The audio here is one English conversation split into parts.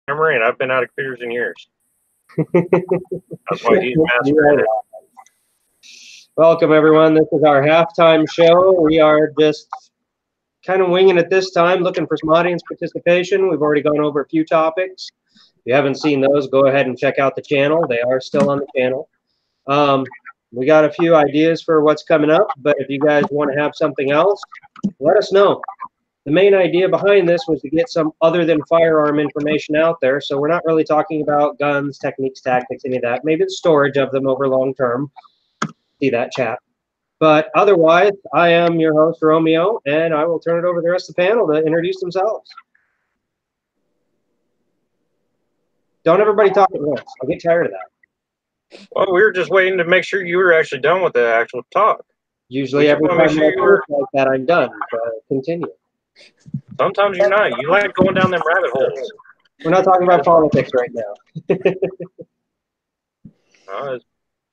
memory, and I've been out of computers in years. That's why he's master. Welcome, everyone. This is our halftime show. We are just kind of winging it this time, looking for some audience participation. We've already gone over a few topics. If you haven't seen those, go ahead and check out the channel. They are still on the channel. We got a few ideas for what's coming up, but if you guys want to have something else, let us know. The main idea behind this was to get some other than firearm information out there, so we're not really talking about guns, techniques, tactics, any of that. Maybe the storage of them over long term. See that, chat. But otherwise, I am your host, Romeo, and I will turn it over to the rest of the panel to introduce themselves. Don't everybody talk at once. I'll get tired of that. Well, we were just waiting to make sure you were actually done with the actual talk. Usually every time I talk like that, I'm done. But continue. Sometimes you're not. You like going down them rabbit holes. We're not talking about politics right now.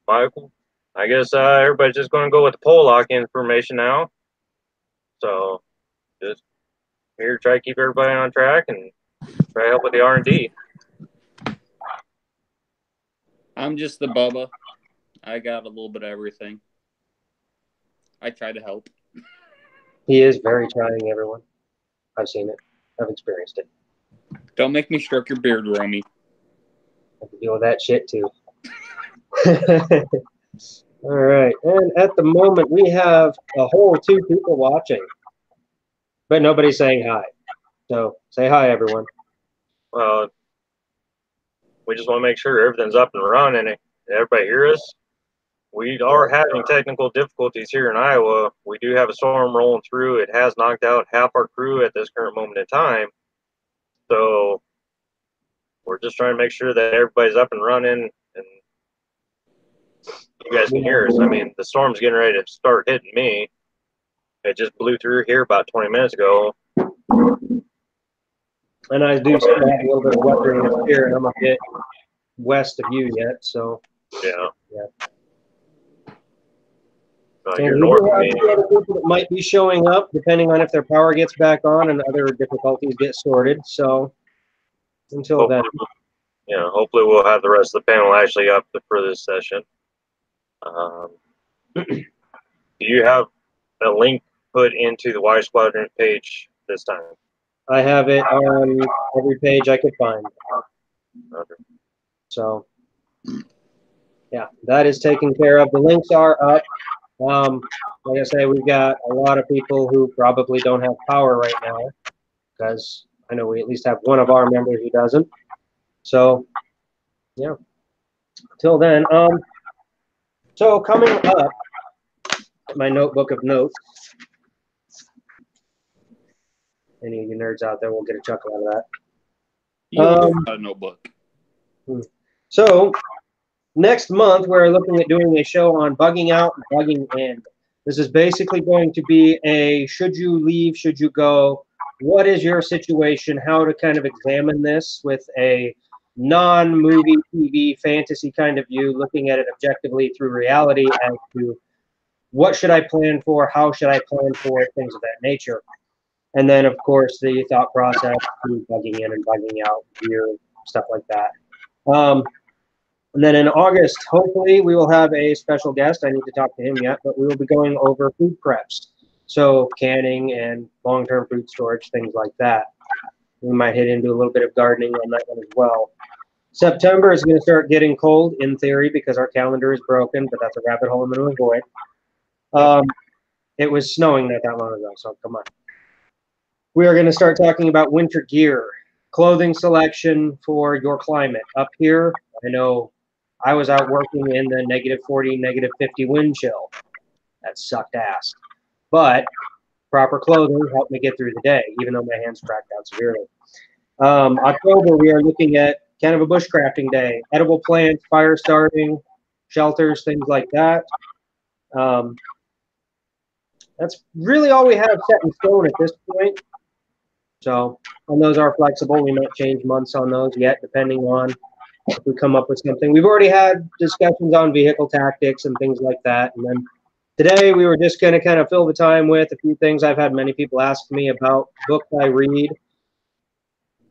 Michael, I guess everybody's just going to go with the poll lock information now. So just here to try to keep everybody on track and try to help with the R&D. I'm just the Bubba. I got a little bit of everything. I try to help. He is very trying, everyone. I've seen it. I've experienced it. Don't make me stroke your beard, Romy. I have to deal with that shit, too. All right. And at the moment, we have a whole 2 people watching. But nobody's saying hi. So say hi, everyone. Well, we just want to make sure everything's up and running and everybody hear us. We are having technical difficulties here in Iowa. We do have a storm rolling through. It has knocked out half our crew at this current moment in time. So we're just trying to make sure that everybody's up and running and you guys can hear us. I mean, the storm's getting ready to start hitting me. It just blew through here about 20 minutes ago. And I do still have a little bit of weathering up here, and I'm a bit west of you yet, so. Yeah. And we do have other people that might be showing up, depending on if their power gets back on and other difficulties get sorted. So until then. Yeah, hopefully we'll have the rest of the panel actually up for this session. Do you have a link put into the Y Squadron page this time? I have it on every page I could find. Okay. So, yeah, that is taken care of. The links are up. Like I say, we've got a lot of people who probably don't have power right now because I know we at least have one of our members who doesn't. So, yeah. Until then, so coming up, my notebook of notes. Any of you nerds out there will get a chuckle out of that. You got a notebook. So next month, we're looking at doing a show on bugging out and bugging in. This is basically going to be a should you leave, should you go, what is your situation, how to kind of examine this with a non-movie, TV, fantasy kind of view, looking at it objectively through reality as to what should I plan for, how should I plan for it, things of that nature. And then, of course, the thought process through bugging in and bugging out, gear, stuff like that. And then in August, hopefully, we will have a special guest. I need to talk to him yet, but we will be going over food preps. So canning and long-term food storage, things like that. We might hit into a little bit of gardening on that one as well. September is going to start getting cold, in theory, because our calendar is broken, but that's a rabbit hole I'm going to avoid. It was snowing not that long ago, so come on. We are going to start talking about winter gear, clothing selection for your climate. Up here, I know I was out working in the -40, -50 wind chill. That sucked ass. But proper clothing helped me get through the day, even though my hands cracked out severely. October, we are looking at kind of a bushcrafting day. Edible plants, fire starting, shelters, things like that. That's really all we have set in stone at this point. So, and those are flexible. We might change months on those yet, depending on if we come up with something. We've already had discussions on vehicle tactics and things like that. And then today we were just going to kind of fill the time with a few things I've had many people ask me about, books I read.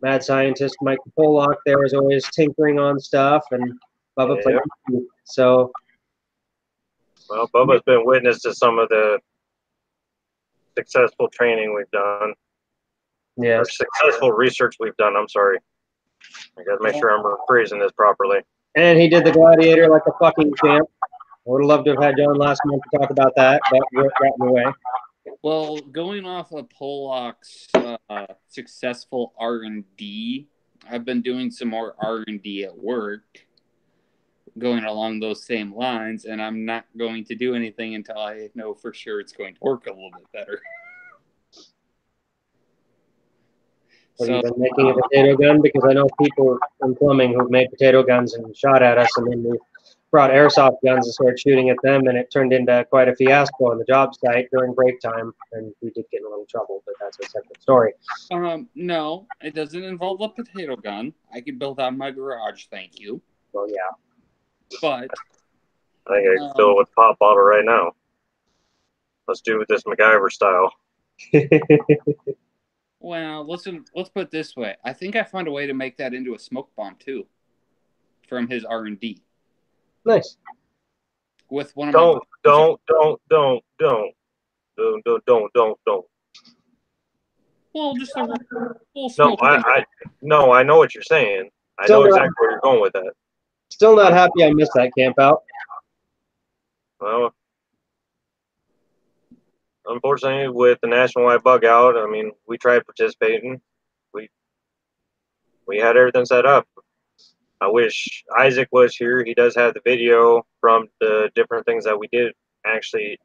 mad scientist Michael Pollock there is always tinkering on stuff, and Bubba played. So, well, Bubba's been witness to some of the successful training we've done. yes, or successful research we've done. I'm sorry. I got to make sure I'm rephrasing this properly. and he did the Gladiator like a fucking champ. I would have loved to have had John last month to talk about that, but we're got in the way. Well, going off of Pollock's successful R&D, I've been doing some more R&D at work, going along those same lines, and I'm not going to do anything until I know for sure it's going to work a little bit better. Have you been making a potato gun? Because I know people in plumbing who've made potato guns and shot at us, and then we brought airsoft guns and started shooting at them, and it turned into quite a fiasco on the job site during break time, and we did get in a little trouble, but that's a separate story. No, it doesn't involve a potato gun. I could build out my garage, thank you. Well, yeah. But I think I can fill it with pop bottle right now. Let's do it this MacGyver style. Well, let's put it this way. I think I found a way to make that into a smoke bomb too, from his R&D. Nice. With one of don't. Well, just a full smoke. No, I know what you're saying. I know exactly where you're going with that. Still not happy I missed that camp out. Well, unfortunately, with the nationwide bug out, I mean, we tried participating. We had everything set up. I wish Isaac was here. He does have the video from the different things that we did actually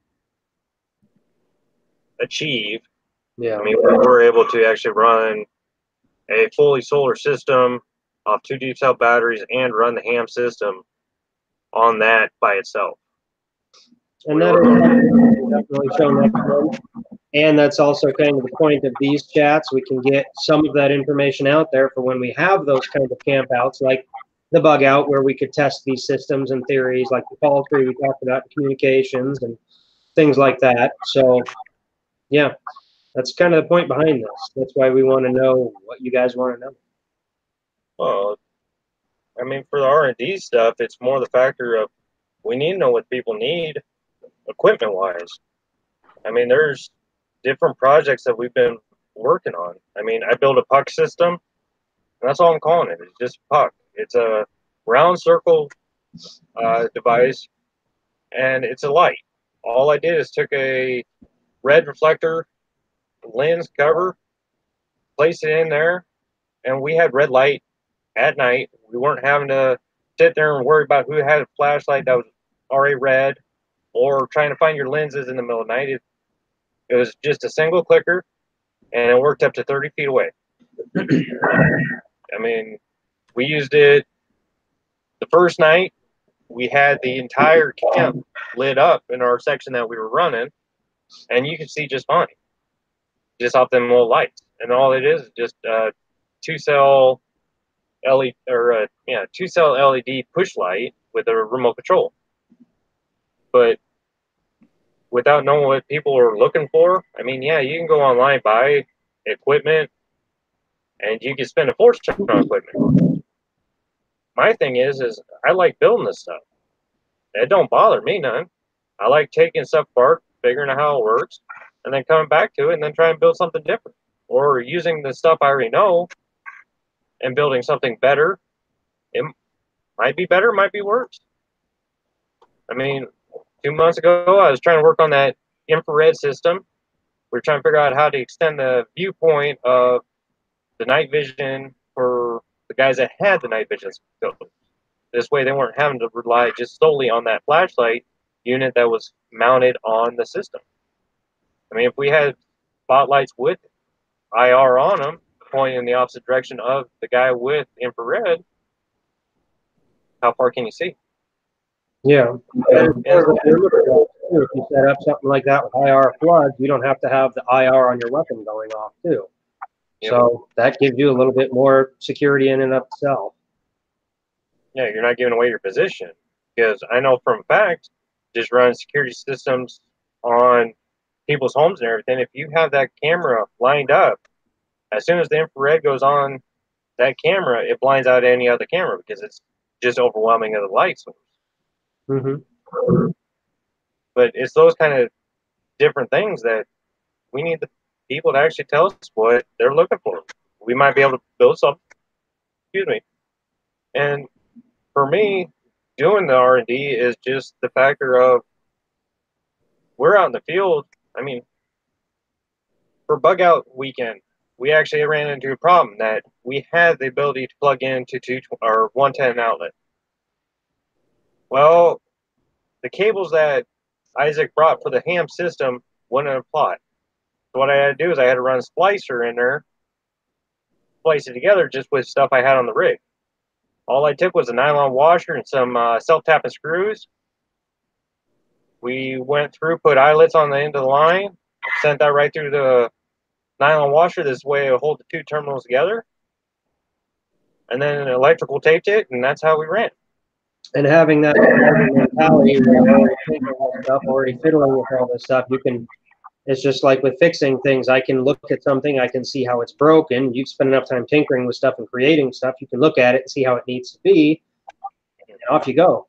achieve. Yeah. I mean, we were able to actually run a fully solar system off 2 deep cell batteries and run the ham system on that by itself. And that is definitely shown that. And that's also kind of the point of these chats. We can get some of that information out there for when we have those kinds of camp outs, like the bug out, where we could test these systems and theories, like the poultry we talked about, communications and things like that. So, yeah, that's kind of the point behind this. That's why we want to know what you guys want to know. Well, I mean, for the R&D stuff, it's more the factor of we need to know what people need equipment-wise. I mean, there's different projects that we've been working on. I mean, I built a puck system, and that's all I'm calling it. It's just puck. It's a round circle device, and it's a light. All I did is took a red reflector lens cover, placed it in there, and we had red light at night. We weren't having to sit there and worry about who had a flashlight that was already red or trying to find your lenses in the middle of the night. It was just a single clicker, and it worked up to 30 feet away. I mean, we used it the first night. We had the entire camp lit up in our section that we were running, and you could see just fine, just off them little lights. And all it is just 2-cell LED or 2-cell LED push light with a remote control. But without knowing what people are looking for, I mean, yeah, you can go online, buy equipment, and you can spend a fortune on equipment. My thing is I like building this stuff. It don't bother me none. I like taking stuff apart, figuring out how it works, and then coming back to it and then trying to build something different. Or using the stuff I already know and building something better. It might be better, might be worse. I mean, 2 months ago, I was trying to work on that infrared system. We were trying to figure out how to extend the viewpoint of the night vision for the guys that had the night vision scope. This way, they weren't having to rely just solely on that flashlight unit that was mounted on the system. I mean, if we had spotlights with IR on them, pointing in the opposite direction of the guy with infrared, how far can you see? Yeah. And if you set up something like that with IR floods, you don't have to have the IR on your weapon going off too. Yep. So that gives you a little bit more security in and of itself. Yeah, you're not giving away your position. Because I know from fact, just running security systems on people's homes and everything, if you have that camera lined up, as soon as the infrared goes on that camera, it blinds out any other camera because it's just overwhelming of the light source. Mm-hmm. But it's those kind of different things that we need the people to actually tell us what they're looking for. We might be able to build something. Excuse me. And for me, doing the R&D is just the factor of we're out in the field. I mean, for bug out weekend, we actually ran into a problem that we had the ability to plug into 110 outlet. Well, the cables that Isaac brought for the ham system wouldn't apply. So what I had to do is I had to run a splicer in there, splice it together just with stuff I had on the rig. All I took was a nylon washer and some self-tapping screws. We went through, put eyelets on the end of the line, sent that right through the nylon washer. This way it'll hold the two terminals together. And then electrical taped it, and that's how we ran. And having that mentality where you're already thinking of stuff, already fiddling with all this stuff, you can, it's just like with fixing things. I can look at something, I can see how it's broken. You've spent enough time tinkering with stuff and creating stuff, you can look at it and see how it needs to be, and off you go.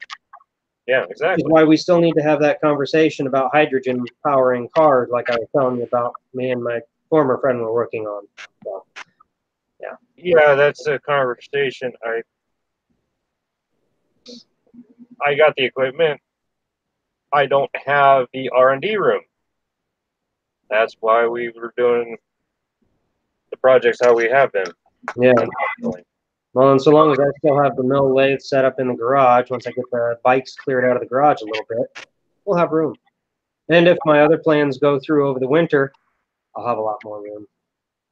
Yeah, exactly. Which is why we still need to have that conversation about hydrogen powering cars, like I was telling you about me and my former friend were working on. So, yeah. Yeah, that's a conversation. I got the equipment. I don't have the R&D room. That's why we were doing the projects how we have been. Yeah. Well, and so long as I still have the mill lathe set up in the garage, once I get the bikes cleared out of the garage a little bit, we'll have room. And if my other plans go through over the winter, I'll have a lot more room.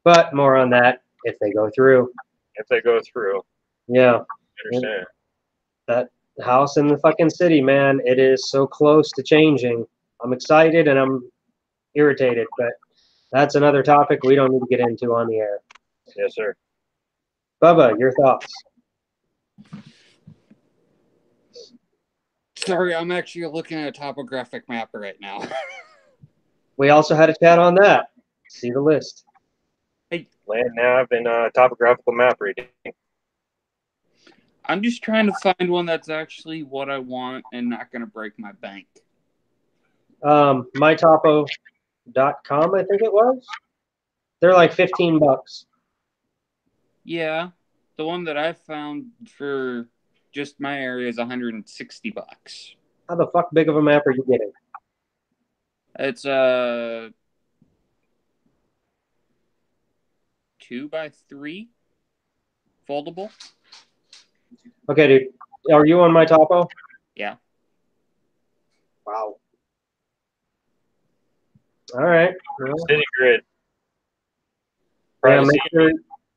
But more on that if they go through. If they go through. Yeah. I understand. That house in the fucking city, man, it is so close to changing. I'm excited and I'm irritated, but that's another topic we don't need to get into on the air. Yes, sir. Bubba, your thoughts? Sorry, I'm actually looking at a topographic map right now. We also had a chat on that. See the list. Hey, Land nav and topographical map reading. I'm just trying to find one that's actually what I want and not going to break my bank. mytopo.com, I think it was. They're like $15. Yeah, the one that I found for just my area is $160. How the fuck big of a map are you getting? It's a 2x3 foldable. Okay, dude. Are you on my topo? Yeah. Wow. All right. Well, City grid. yeah,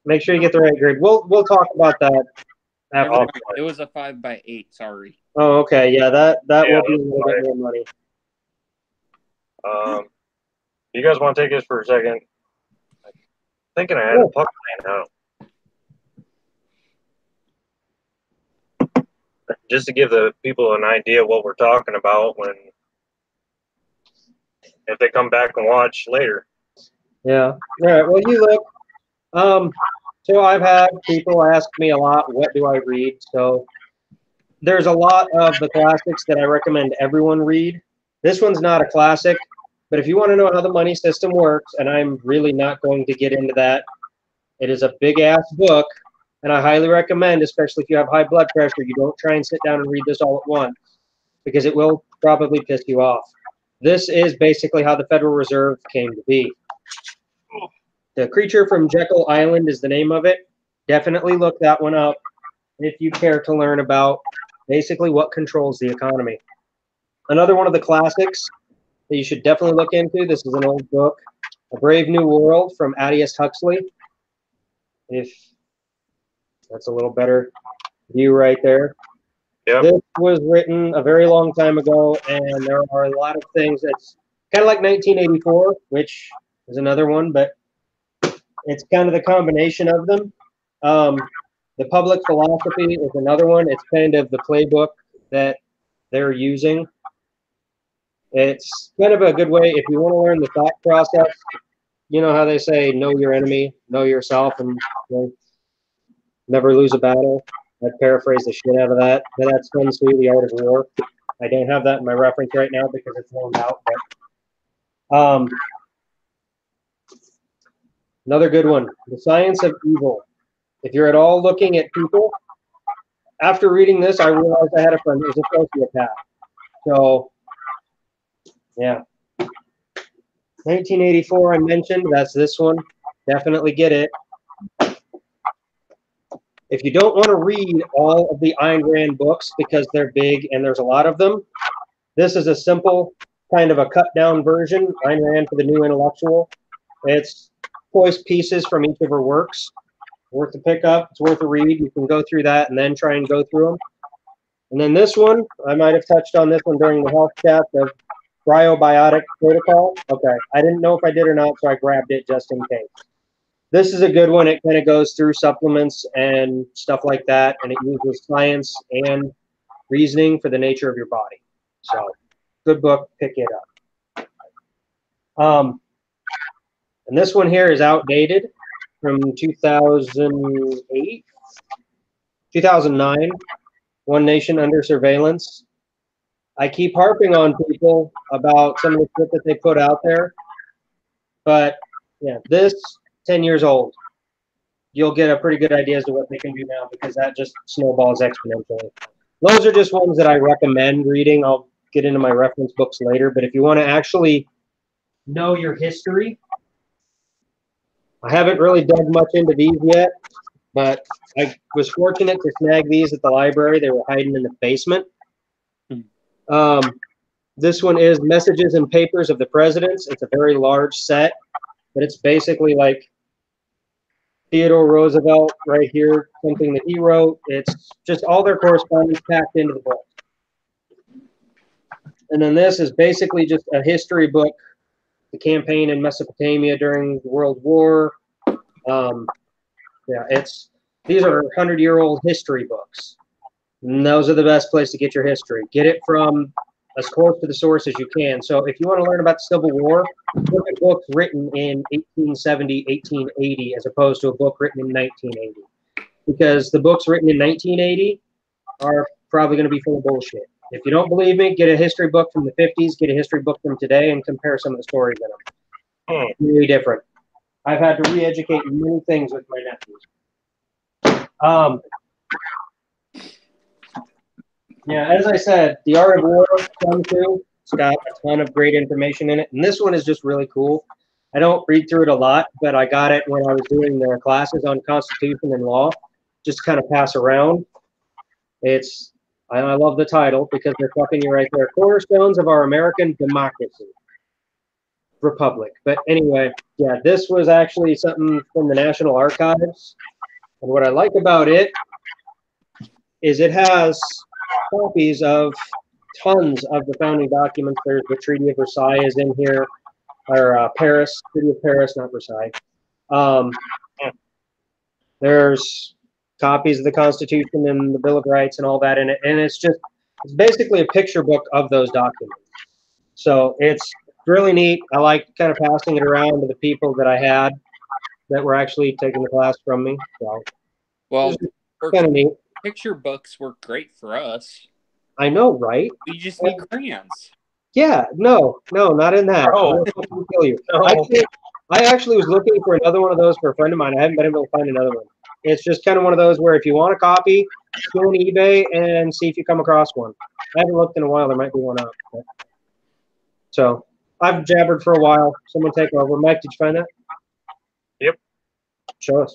make sure you get the right grid. We'll talk about that after. It was a 5x8. Sorry. Oh, okay. Yeah, that Yeah, will be a little bit more money. You guys want to take this for a second? I'm thinking I had a puck laying out. Just to give the people an idea of what we're talking about if they come back and watch later. Yeah. All right. Well, you look. So I've had people ask me a lot, what do I read? So there's a lot of the classics that I recommend everyone read. This one's not a classic, but if you want to know how the money system works, and I'm really not going to get into that, it is a big ass book, and I highly recommend, especially if you have high blood pressure, you don't try and sit down and read this all at once, because it will probably piss you off. This is basically how the Federal Reserve came to be. The Creature from Jekyll Island is the name of it. Definitely look that one up if you care to learn about basically what controls the economy. Another one of the classics that you should definitely look into, this is an old book, A Brave New World from Aldous Huxley. If that's a little better view right there. Yep. This was written a very long time ago, and there are a lot of things that's kind of like 1984, which is another one, but it's kind of the combination of them. The Public Philosophy is another one. It's kind of the playbook that they're using. It's kind of a good way if you want to learn the thought process. You know how they say, know your enemy, know yourself, and Never Lose a Battle. I'd paraphrase the shit out of that. But that's Sun Tzu, The Art of War. I don't have that in my reference right now because it's loaned out. But another good one, The Science of Evil. If you're at all looking at people, after reading this, I realized I had a friend who was a sociopath. So, yeah. 1984, I mentioned. That's this one. Definitely get it. If you don't want to read all of the Ayn Rand books because they're big and there's a lot of them, this is a simple kind of a cut-down version, Ayn Rand for the New Intellectual. It's choice pieces from each of her works. Worth to pick up. It's worth a read. You can go through that and then try and go through them. And then this one, I might have touched on this one during the health chat, the Bryobiotic Protocol. Okay, I didn't know if I did or not, so I grabbed it just in case. This is a good one. It kind of goes through supplements and stuff like that, and it uses science and reasoning for the nature of your body. So, good book. Pick it up. And this one here is outdated from 2008, 2009, One Nation Under Surveillance. I keep harping on people about some of the shit that they put out there, but yeah, this 10 years old, you'll get a pretty good idea as to what they can do now because that just snowballs exponentially. Those are just ones that I recommend reading. I'll get into my reference books later, but if you want to actually know your history, I haven't really dug much into these yet, but I was fortunate to snag these at the library. They were hiding in the basement. This one is Messages and Papers of the Presidents. It's a very large set, but it's basically like Theodore Roosevelt right here, something that he wrote. It's just all their correspondence packed into the book. And then this is basically just a history book, the campaign in Mesopotamia during the World War. Yeah, these are 100-year-old history books. And those are the best place to get your history. Get it from as close to the source as you can. So if you want to learn about the Civil War, look at books written in 1870, 1880, as opposed to a book written in 1980. Because the books written in 1980 are probably going to be full of bullshit. If you don't believe me, get a history book from the 50s, get a history book from today, and compare some of the stories in them. Really different. I've had to re-educate many things with my nephews. Yeah, as I said, The Art of War, Sun Tzu, it's got a ton of great information in it. And this one is just really cool. I don't read through it a lot, but I got it when I was doing the classes on Constitution and law, just to kind of pass around. I love the title because they're fucking you right there. Cornerstones of Our American Democracy. Republic. But anyway, yeah, this was actually something from the National Archives. And what I like about it is it has copies of tons of the founding documents. There's the Treaty of Versailles is in here, or Paris, Treaty of Paris, not Versailles. There's copies of the Constitution and the Bill of Rights and all that in it. And it's basically a picture book of those documents. So it's really neat. I like kind of passing it around to the people that I had that were actually taking the class from me. So, well, kind of neat. Picture books work great for us. I know, right? You just need crayons. Yeah, no, not in that. No. Kill you. No. I actually was looking for another one of those for a friend of mine. I haven't been able to find another one. It's just kind of one of those where if you want a copy, go on eBay and see if you come across one. I haven't looked in a while. There might be one out. So I've jabbered for a while. Someone take over. Mike, did you find that? Yep. Show us.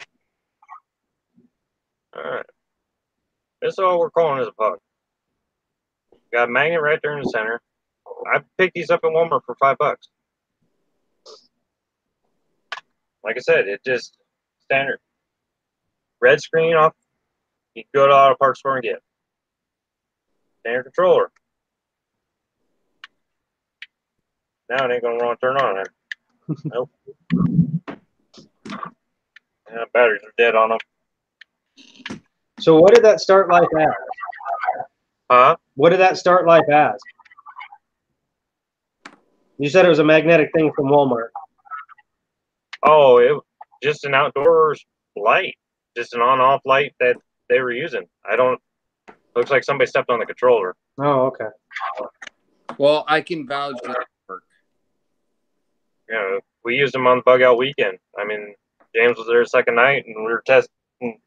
All right. This is all we're calling as a puck. Got a magnet right there in the center. I picked these up at Walmart for $5. Like I said, it just standard. Red screen off. You can go to auto parts store and get. Standard controller. Now it ain't gonna want to turn on there. Nope. Yeah, batteries are dead on them. So what did that start life as? Huh? What did that start life as? You said it was a magnetic thing from Walmart. Oh, it was just an outdoors light. just an on-off light that they were using. Looks like somebody stepped on the controller. Oh, okay. Well, I can vouch for that work. Yeah, we used them on bug out weekend. I mean, James was there the second night, and we were testing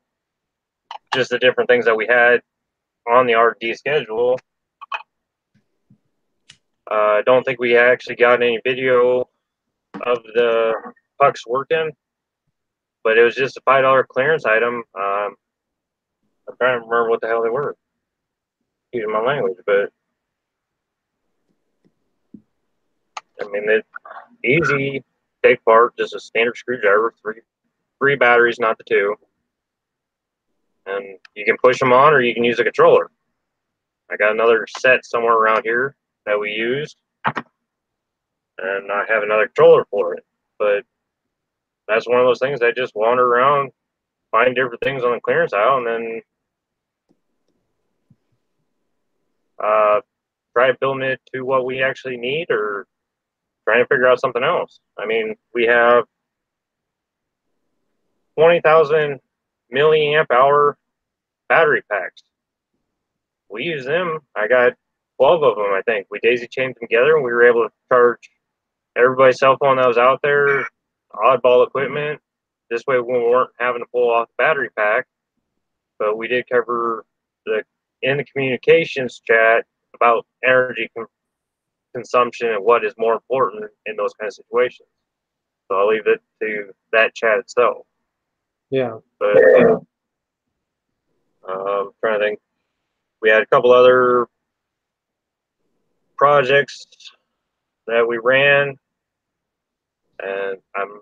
just the different things that we had on the R&D schedule. I don't think we actually got any video of the pucks working, but it was just a $5 clearance item. I'm trying to remember what the hell they were. Excuse my language, but I mean, it's easy, take part, just a standard screwdriver, three batteries, not the two. And you can push them on or you can use a controller. I got another set somewhere around here that we used, and I have another controller for it. But that's one of those things I just wander around, find different things on the clearance aisle, and then try building it to what we actually need or trying to figure out something else. I mean, we have 20,000 milliamp hour battery packs. We use them. I got 12 of them, I think. We daisy chained them together, and we were able to charge everybody's cell phone that was out there, oddball equipment. This way we weren't having to pull off the battery pack. But we did cover in the communications chat about energy consumption and what is more important in those kind of situations. So I'll leave it to that chat itself. Yeah. But I'm trying to think. We had a couple other projects that we ran, and I'm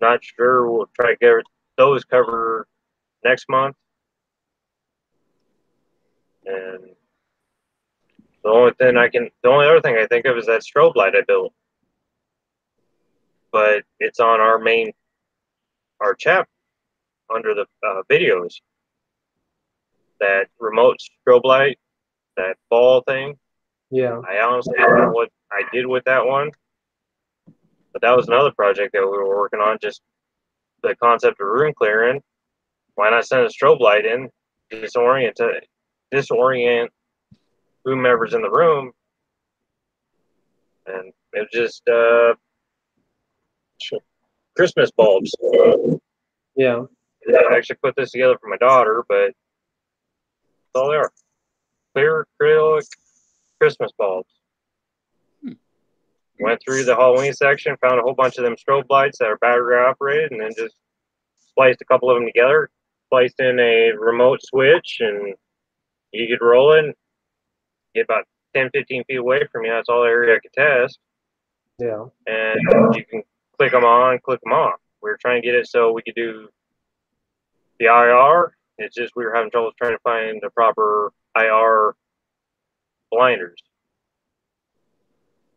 not sure. We'll try to get those covered next month. And the only other thing I think of is that strobe light I built. But it's on our chat under the videos. That remote strobe light, that ball thing. Yeah. I honestly don't know what I did with that one. But that was another project that we were working on, just the concept of room clearing. Why not send a strobe light in, disorient whomever's in the room? And it was just Christmas bulbs. Yeah. I actually put this together for my daughter, but that's all they are. Clear acrylic Christmas bulbs. Went through the Halloween section, found a whole bunch of them strobe lights that are battery operated, and then just spliced a couple of them together, spliced in a remote switch, and you could roll it, get about 10, 15 feet away from you. That's all the area I could test. Yeah. And you can click them on, click them off. We were trying to get it so we could do the IR. It's just we were having trouble trying to find the proper IR blinders.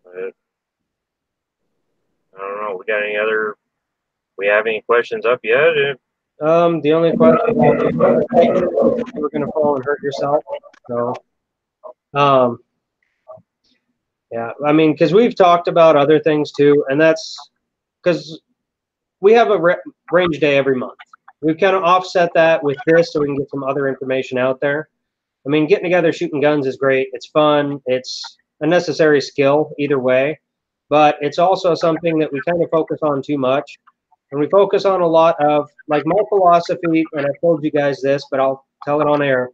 But I don't know. We have any questions up yet? The only question is you were going to fall and hurt yourself. So, yeah, I mean, because we've talked about other things too, and that's because we have a range day every month. We've kind of offset that with this so we can get some other information out there. I mean, getting together shooting guns is great. It's fun. It's a necessary skill either way, but it's also something that we kind of focus on too much. And we focus on a lot of, like, my philosophy, and I've told you guys this, but I'll tell it on air.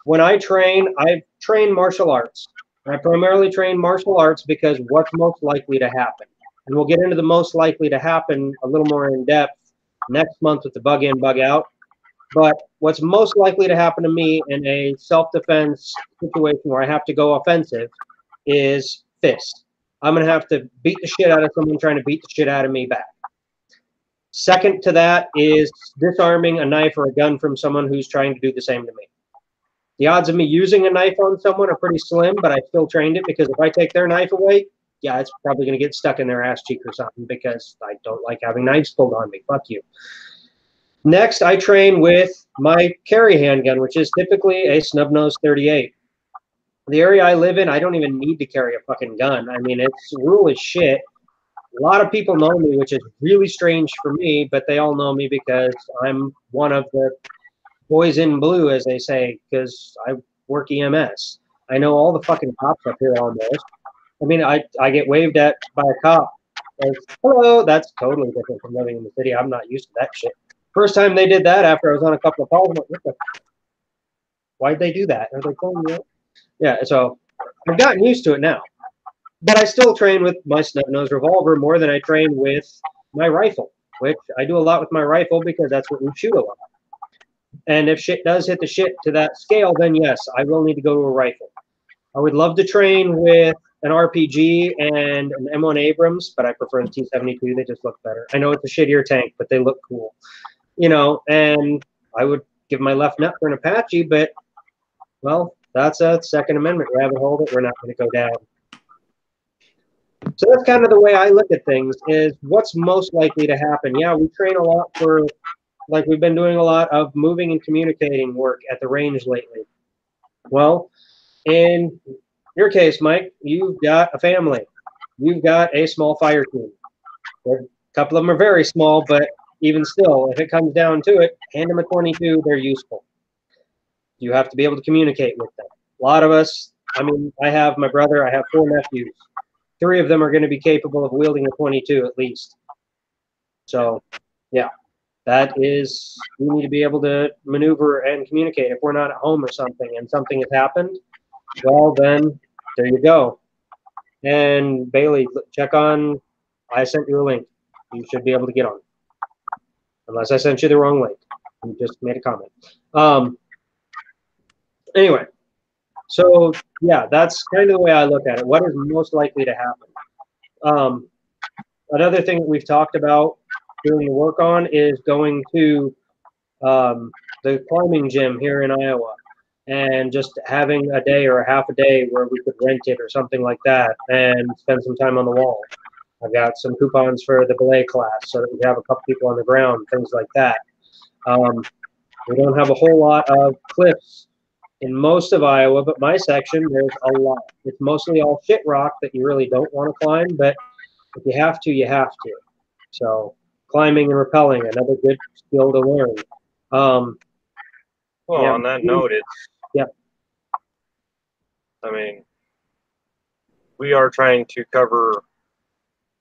When I train martial arts. I primarily train martial arts because what's most likely to happen. And we'll get into the most likely to happen a little more in depth next month with the bug in, bug out. But what's most likely to happen to me in a self-defense situation where I have to go offensive is fist. I'm going to have to beat the shit out of someone trying to beat the shit out of me back. Second to that is disarming a knife or a gun from someone who's trying to do the same to me. The odds of me using a knife on someone are pretty slim, but I still trained it because if I take their knife away, yeah, it's probably going to get stuck in their ass cheek or something because I don't like having knives pulled on me. Fuck you. Next, I train with my carry handgun, which is typically a snub-nose 38. The area I live in, I don't even need to carry a fucking gun. I mean, it's rule as shit. A lot of people know me, which is really strange for me, but they all know me because I'm one of the boys in blue, as they say, because I work EMS. I know all the fucking cops up here almost. I mean, I get waved at by a cop as, hello. That's totally different from living in the city. I'm not used to that shit. First time they did that after I was on a couple of calls, I'm like, what the? Why'd they do that? Are they calling me out? Yeah, so I've gotten used to it now. But I still train with my snub-nosed revolver more than I train with my rifle, which I do a lot with my rifle because that's what we shoot a lot. And if shit does hit the shit to that scale, then yes, I will need to go to a rifle. I would love to train with an RPG and an M1 Abrams, but I prefer the T-72. They just look better. I know it's a shittier tank, but they look cool. You know, and I would give my left nut for an Apache, but, well, that's a Second Amendment rabbit hole that we're not going to go down. So that's kind of the way I look at things, is what's most likely to happen. Yeah, we train a lot for, like we've been doing a lot of moving and communicating work at the range lately. Well, in your case, Mike, you've got a family. You've got a small fire team. A couple of them are very small, but even still, if it comes down to it, hand them a 22, they're useful. You have to be able to communicate with them. A lot of us, I mean, I have my brother, I have 4 nephews. 3 of them are going to be capable of wielding a 22 at least. So, yeah, that is, we need to be able to maneuver and communicate. If we're not at home or something and something has happened, well, then there you go. And Bailey, check on, I sent you a link. You should be able to get on. Unless I sent you the wrong link. You just made a comment. Anyway, so yeah, that's kind of the way I look at it. What is most likely to happen? Another thing that we've talked about doing the work on is going to the climbing gym here in Iowa and just having a day or a half a day where we could rent it or something like that and spend some time on the wall. I've got some coupons for the belay class so that we have a couple people on the ground, things like that. We don't have a whole lot of cliffs in most of Iowa, but my section, there's a lot. It's mostly all shit rock that you really don't want to climb, but if you have to, you have to. So climbing and rappelling, another good skill to learn. Well, yeah. on that note, it's, yeah. I mean, we are trying to cover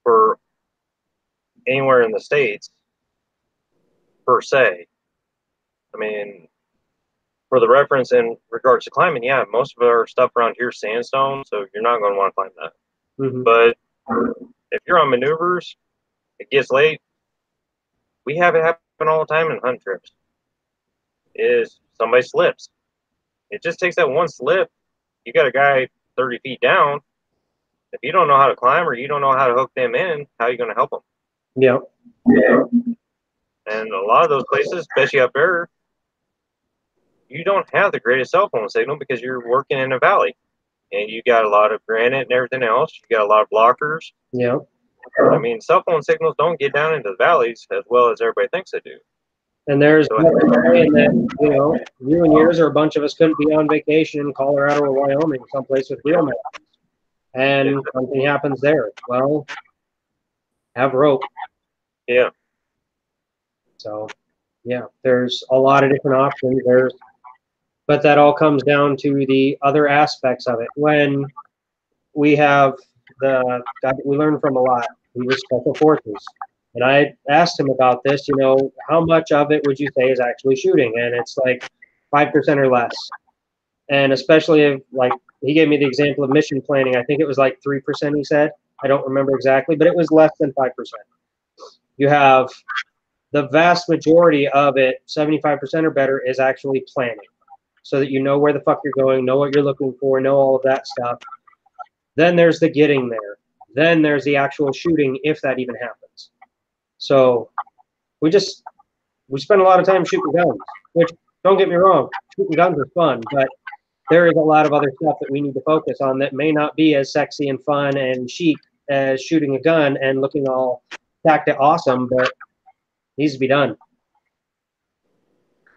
for anywhere in the States, per se. I mean, for the reference in regards to climbing, yeah, most of our stuff around here is sandstone, so you're not going to want to climb that. Mm-hmm. But if you're on maneuvers, it gets late. We have it happen all the time in hunt trips. Is somebody slips. It just takes that one slip. You got a guy 30 feet down. If you don't know how to climb or you don't know how to hook them in, how are you going to help them? Yeah. And a lot of those places, especially up there, you don't have the greatest cell phone signal because you're working in a valley. And you got a lot of granite and everything else. You got a lot of blockers. Yeah. I mean, cell phone signals don't get down into the valleys as well as everybody thinks they do. And there's saying that, you know, you and yours or a bunch of us couldn't be on vacation in Colorado or Wyoming, someplace with real mountains. And something happens there. Well, have rope. Yeah. So, yeah, there's a lot of different options. But that all comes down to the other aspects of it. When we have the guy that we learn from a lot, he was Special Forces. And I asked him about this, you know, how much of it would you say is actually shooting? And it's like 5% or less. And especially if, like, he gave me the example of mission planning. I think it was like 3%, he said. I don't remember exactly, but it was less than 5%. You have the vast majority of it, 75% or better, is actually planning. So that you know where the fuck you're going, know what you're looking for, know all of that stuff. Then there's the getting there. Then there's the actual shooting, if that even happens. So we spend a lot of time shooting guns, which, don't get me wrong, shooting guns are fun, but there is a lot of other stuff that we need to focus on that may not be as sexy and fun and chic as shooting a gun and looking all tactic awesome, but needs to be done.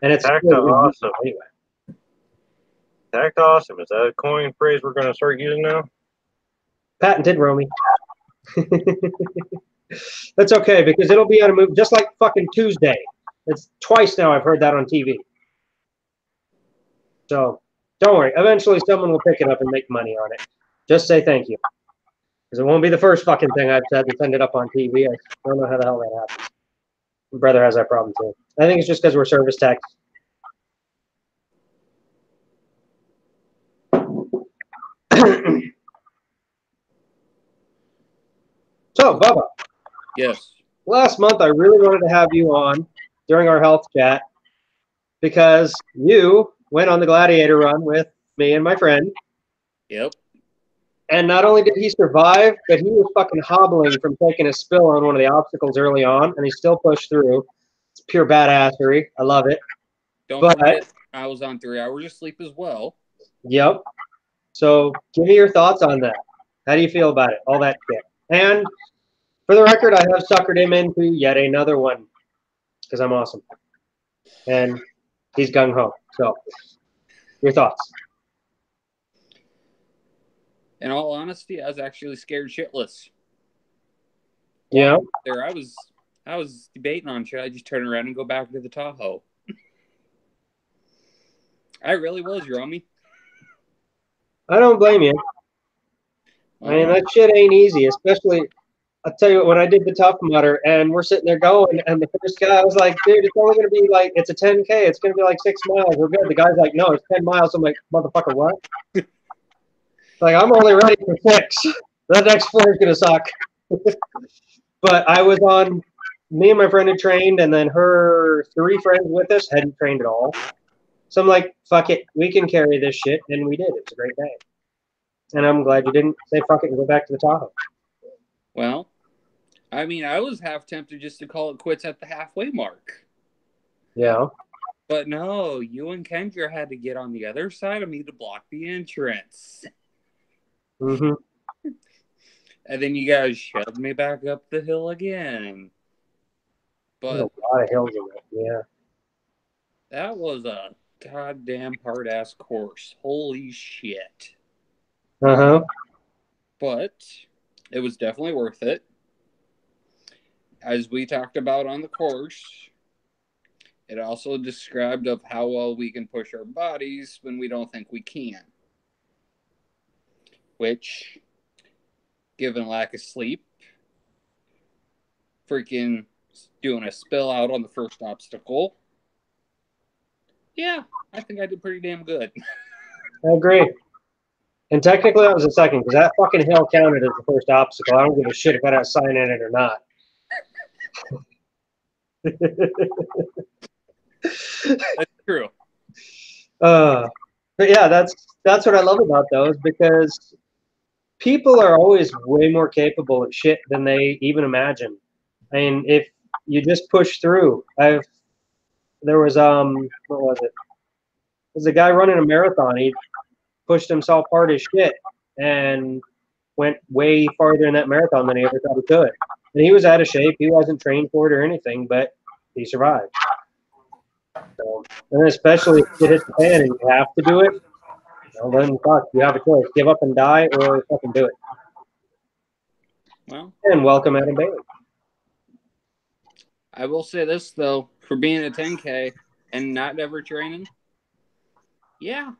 And it's awesome. Anyway. Tact awesome. Is that a coin phrase we're going to start using now? Patented, Romy. That's okay, because it'll be on a movie, just like fucking Tuesday. It's twice now I've heard that on TV. So don't worry. Eventually someone will pick it up and make money on it. Just say thank you. Because it won't be the first fucking thing I've said that's ended up on TV. I don't know how the hell that happened. My brother has that problem too. I think it's just because we're service techs. So, Bubba. Yes. Last month, I really wanted to have you on during our health chat because you went on the gladiator run with me and my friend. Yep. And not only did he survive, but he was fucking hobbling from taking a spill on one of the obstacles early on, and he still pushed through. It's pure badassery. I love it. Don't forget, I was on 3 hours of sleep as well. Yep. So give me your thoughts on that. How do you feel about it? All that shit. And for the record, I have suckered him into yet another one because I'm awesome. And he's gung-ho. So your thoughts? In all honesty, I was actually scared shitless. Yeah. There, I was debating on should I just turn around and go back to the Tahoe. I really was, Romy. I don't blame you. I mean, that shit ain't easy, especially, I'll tell you what, when I did the Tough Mudder and we're sitting there going, and the first guy was like, dude, it's only going to be like, it's a 10K, it's going to be like 6 miles, we're good. The guy's like, no, it's 10 miles. I'm like, motherfucker, what? Like, I'm only ready for 6. That next 4 is going to suck. But I was on, me and my friend had trained, and then her 3 friends with us hadn't trained at all. So I'm like, fuck it, we can carry this shit, and we did. It was a great day. And I'm glad you didn't say fuck it and go back to the Tahoe. Well, I mean, I was half tempted just to call it quits at the halfway mark. Yeah. But no, you and Kendra had to get on the other side of me to block the entrance. Mm-hmm. And then you guys shoved me back up the hill again. But There's a lot of hills in it, yeah. that was a goddamn hard-ass course. Holy shit. Uh-huh. But it was definitely worth it. As we talked about on the course, it also described of how well we can push our bodies when we don't think we can. Which, given lack of sleep, freaking doing a spill out on the first obstacle, yeah, I think I did pretty damn good. I agree. And technically that was the second, because that fucking hill counted as the first obstacle. I don't give a shit if I had a sign in it or not. That's true. But yeah, that's what I love about those, because people are always way more capable of shit than they even imagine. I mean, if you just push through. There was what was it? There's a guy running a marathon. He pushed himself hard as shit and went way farther in that marathon than he ever thought he could. And he was out of shape. He wasn't trained for it or anything, but he survived. So, and especially if you hit the fan and you have to do it, well, then fuck, you have a choice: give up and die, or fucking do it. Well, and welcome Adam Bailey. I will say this though, for being a 10K and not ever training, yeah,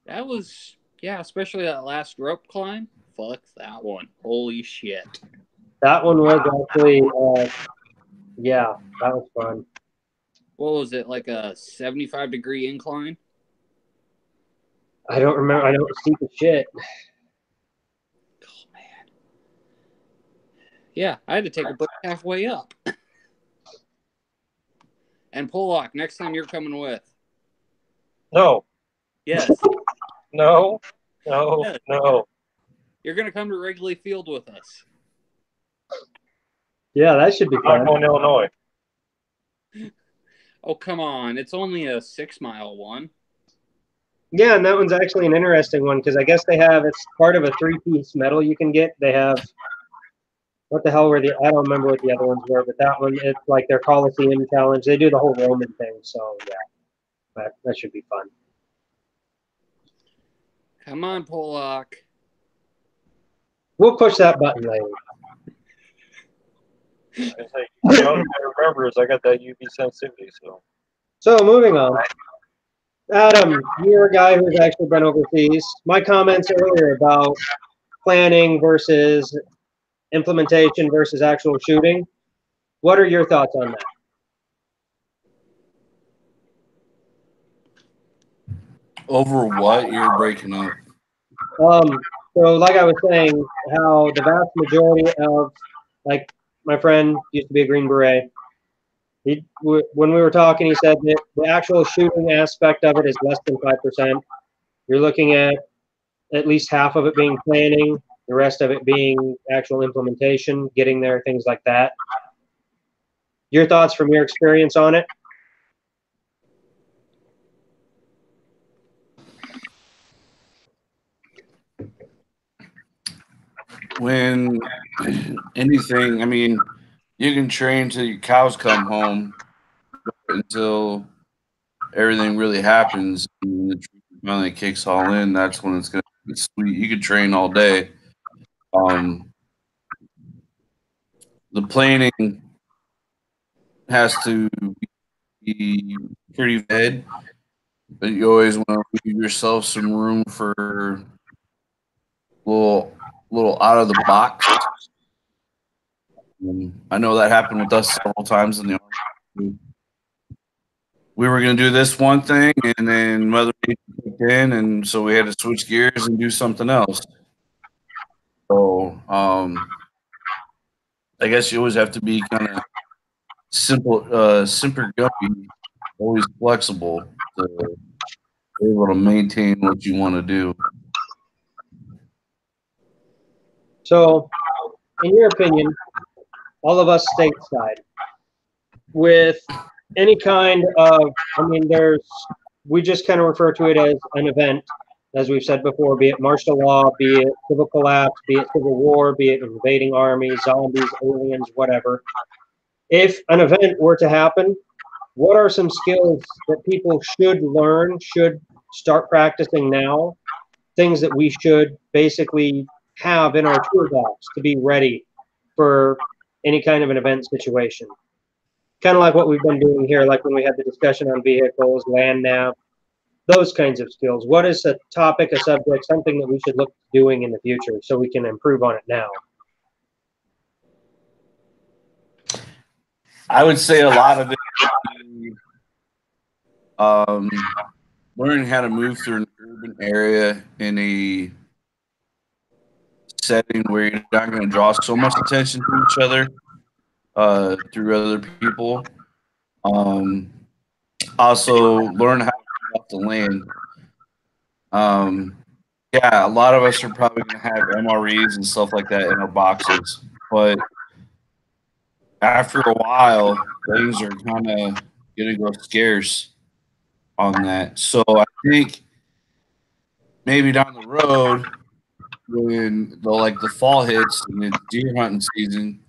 that was, yeah, especially that last rope climb. Fuck that one. Holy shit. That one was actually, yeah, that was fun. What was it, like a 75-degree incline? I don't remember. I don't see the shit. Oh, man. Yeah, I had to take a break halfway up. And Pollock, next time you're coming with. No. Yes. No. No. Yes. No. You're going to come to Wrigley Field with us. Yeah, that should be I'm fun. going to Illinois. Oh, come on. It's only a 6-mile one. Yeah, and that one's actually an interesting one, because I guess they have, it's part of a 3-piece medal you can get. They have, what the hell were the, I don't remember what the other ones were, but that one, it's like their Coliseum challenge. They do the whole Roman thing, so yeah, that should be fun. Come on, Pollock. We'll push that button later. It's like, you know, I remember is I got that UV sensitivity, so. So moving on. Adam, you're a guy who's actually been overseas. My comments earlier about planning versus implementation versus actual shooting. What are your thoughts on that? Over what? You're breaking up. So like I was saying, how the vast majority of, like my friend used to be a Green Beret. When we were talking, he said that the actual shooting aspect of it is less than 5%. You're looking at least half of it being planning, the rest of it being actual implementation, getting there, things like that. Your thoughts from your experience on it? When anything, I mean, you can train till your cows come home, but until everything really happens and the truth finally kicks all in, that's when it's gonna be sweet. You could train all day. The planning has to be pretty vague, but you always want to leave yourself some room for little out of the box. I know that happened with us several times in the Army. We were going to do this one thing, and then Mother Nature kicked in, and so we had to switch gears and do something else. So I guess you always have to be kind of simple guppy, always flexible to be able to maintain what you want to do. So, in your opinion, all of us stateside, with any kind of, I mean, we just kind of refer to it as an event, as we've said before, be it martial law, be it civil collapse, be it civil war, be it invading armies, zombies, aliens, whatever. If an event were to happen, what are some skills that people should learn, should start practicing now, things that we should basically have in our toolbox to be ready for any kind of an event situation? Kind of like what we've been doing here, like when we had the discussion on vehicles, land nav, those kinds of skills. What is a topic, a subject, something that we should look at doing in the future so we can improve on it now? I would say a lot of it learning how to move through an urban area in a setting where you're not going to draw so much attention to each other through other people. Also, learn how to move off the land. Yeah, a lot of us are probably going to have MREs and stuff like that in our boxes, but after a while, things are kind of going to go scarce on that. So I think maybe down the road, when the fall hits and it's deer hunting season,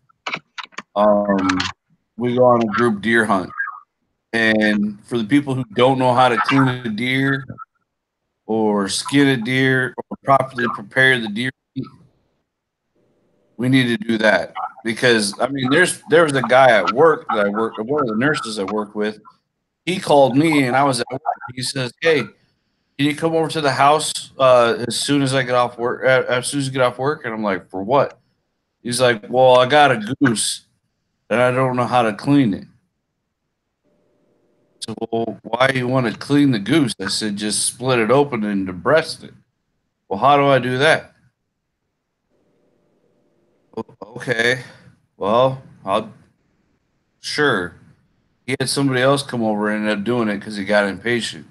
we go on a group deer hunt. And for the people who don't know how to clean a deer or skin a deer or properly prepare the deer meat, we need to do that. Because I mean, there was a guy at work that I worked, one of the nurses I worked with. He called me and I was at work. He says, "Hey, can you come over to the house as soon as I get off work? As soon as you get off work?" And I'm like, "For what?" He's like, "Well, I got a goose and I don't know how to clean it." So, well, why do you want to clean the goose? I said, "Just split it open and breast it." Well, how do I do that? Okay, well, sure. He had somebody else come over and ended up doing it because he got impatient.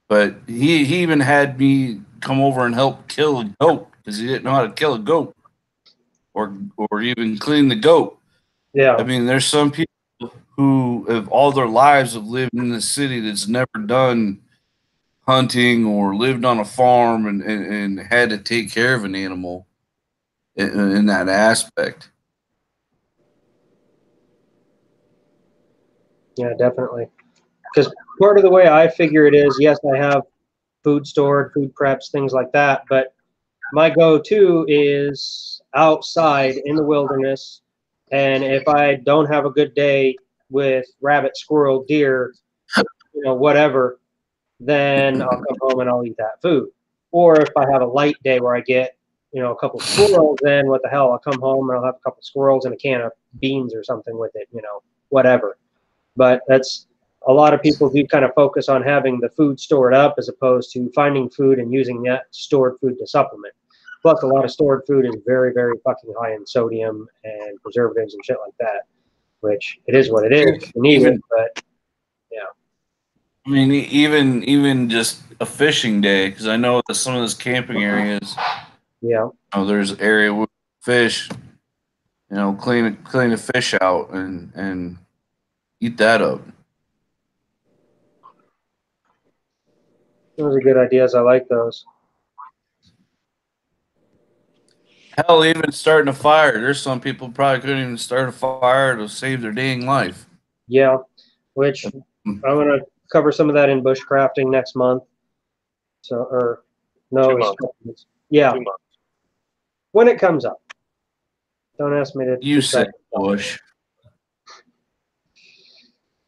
But he even had me come over and help kill a goat because he didn't know how to kill a goat or even clean the goat. Yeah. I mean, there's some people who have all their lives have lived in the city that's never done hunting or lived on a farm and had to take care of an animal in that aspect. Yeah, definitely. Because part of the way I figure it is, yes, I have food stored, food preps, things like that, but my go-to is outside in the wilderness. And if I don't have a good day with rabbit, squirrel, deer, whatever, then I'll come home and I'll eat that food. Or if I have a light day where I get, a couple squirrels, then what the hell? I'll come home and I'll have a couple squirrels and a can of beans or something with it, whatever. But that's a lot of people do kind of focus on having the food stored up as opposed to finding food and using that stored food to supplement. Plus, a lot of stored food is very, very fucking high in sodium and preservatives and shit like that, which it is what it is. You need it, but yeah. I mean, even just a fishing day, because I know that some of those camping areas, there's an area with fish, clean the fish out and eat that up. Those are good ideas. I like those. Hell, even starting a fire. There's some people probably couldn't even start a fire to save their dang life. Yeah, which I'm going to cover some of that in bushcrafting next month. So, or no, 2 months. Yeah. 2 months. When it comes up. Don't ask me to. You said bush.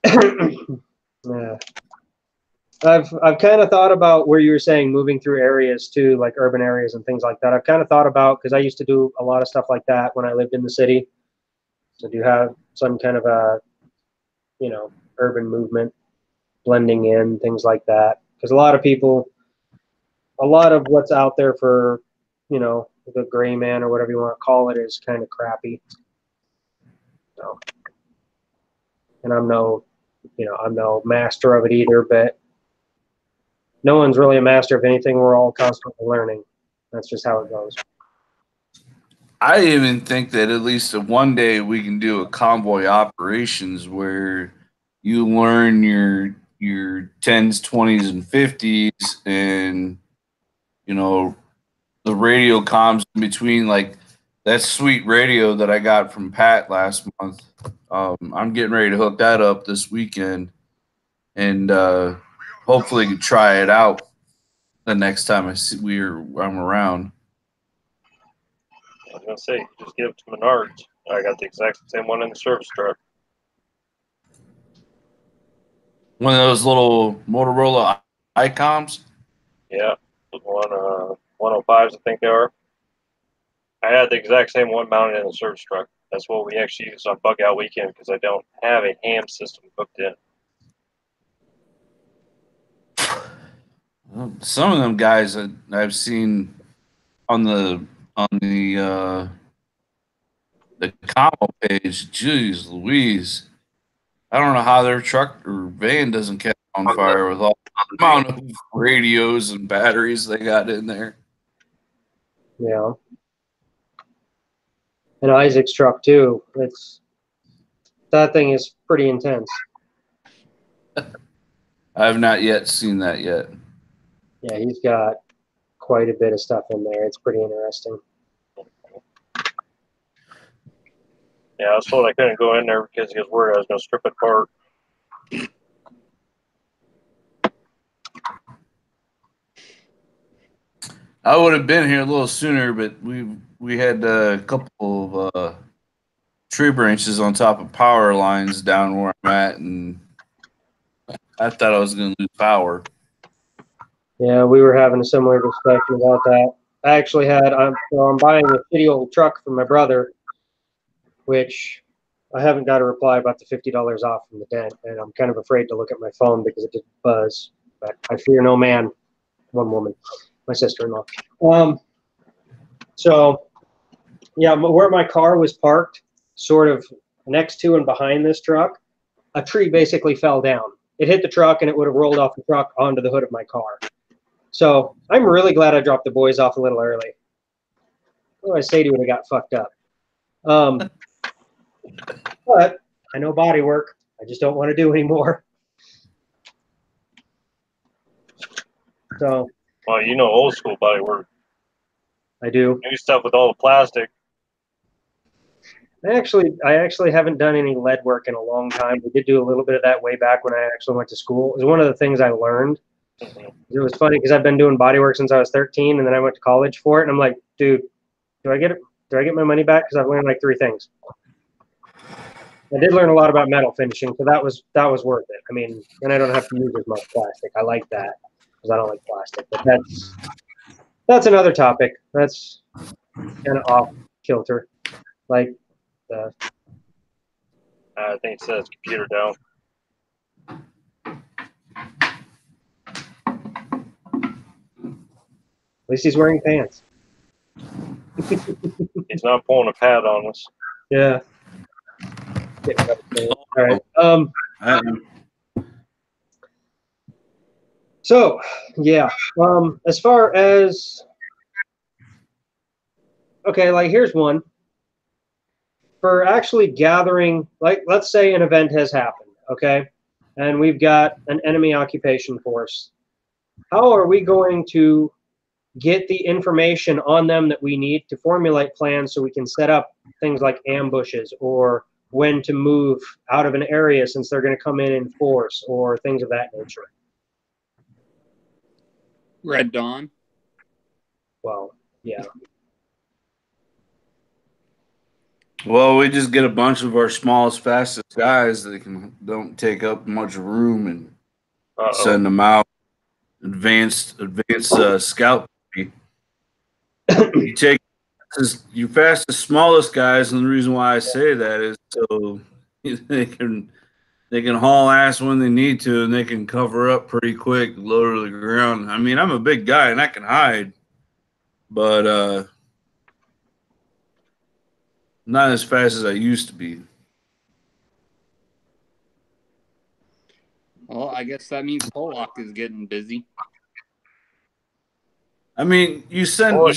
Yeah. I've kind of thought about where you were saying moving through areas too, like urban areas and things like that. I've kind of thought about, because I used to do a lot of stuff like that when I lived in the city. So do you have some kind of a, urban movement, blending in, things like that? Because a lot of what's out there for, the gray man or whatever you want to call it is kind of crappy. So, and I'm no master of it either, but no one's really a master of anything. We're all constantly learning. That's just how it goes. I even think that at least one day we can do a convoy operations where you learn your 10s, 20s, and 50s, and the radio comms in between, like that sweet radio that I got from Pat last month. I'm getting ready to hook that up this weekend, and hopefully try it out the next time I'm around. I was gonna say, just give it to Menards. I got the exact same one in the service truck. One of those little Motorola iComs. Yeah, one 105s, I think they are. I had the exact same one mounted in the service truck. That's what we actually use on bug out weekend because I don't have a ham system hooked in. Some of them guys that I've seen on the combo page, geez Louise, I don't know how their truck or van doesn't catch on fire with all the amount of radios and batteries they got in there. Yeah. And Isaac's truck too. That thing is pretty intense. I have not yet seen that yet. Yeah, he's got quite a bit of stuff in there. It's pretty interesting. Yeah, I was told I couldn't go in there because he was worried I was going to strip it apart. I would have been here a little sooner, but we had a couple of tree branches on top of power lines down where I'm at, and I thought I was going to lose power. Yeah, we were having a similar discussion about that. I actually I'm buying a shitty old truck for my brother, which I haven't got a reply about the $50 off from the dent, and I'm kind of afraid to look at my phone because it didn't buzz. But I fear no man, one woman, my sister-in-law. So, yeah, where my car was parked, sort of next to and behind this truck, a tree basically fell down. It hit the truck, and it would have rolled off the truck onto the hood of my car. So I'm really glad I dropped the boys off a little early. Otherwise, Sadie would have got fucked up. But I know body work. I just don't want to do anymore. So. Well, you know old school body work. I do. New stuff with all the plastic. I actually haven't done any lead work in a long time. We did do a little bit of that way back when I actually went to school. It was one of the things I learned It was funny because I've been doing body work since I was 13, and then I went to college for it, and I'm like, dude, do I get my money back? Because I've learned like 3 things. I did learn a lot about metal finishing, so that was worth it. I mean, and I don't have to use as much plastic. I like that because I don't like plastic. But that's another topic. That's kind of off kilter. Like, I think it says computer down. at least he's wearing pants. He's not pulling a pad on us. Yeah. All right. So, yeah. As far as, okay, like here's one. For actually gathering, like let's say an event has happened, okay? And we've got an enemy occupation force. How are we going to get the information on them that we need to formulate plans so we can set up things like ambushes or when to move out of an area since they're going to come in force or things of that nature? Red Dawn. Well, yeah. Well, we just get a bunch of our smallest, fastest guys that don't take up much room and send them out. Advanced scout. You take your fastest, smallest guys, and the reason why I say that is so they can haul ass when they need to, and they can cover up pretty quick, low to the ground. I mean, I'm a big guy and I can hide, but not as fast as I used to be. Well, I guess that means Pollock is getting busy. I mean, you send a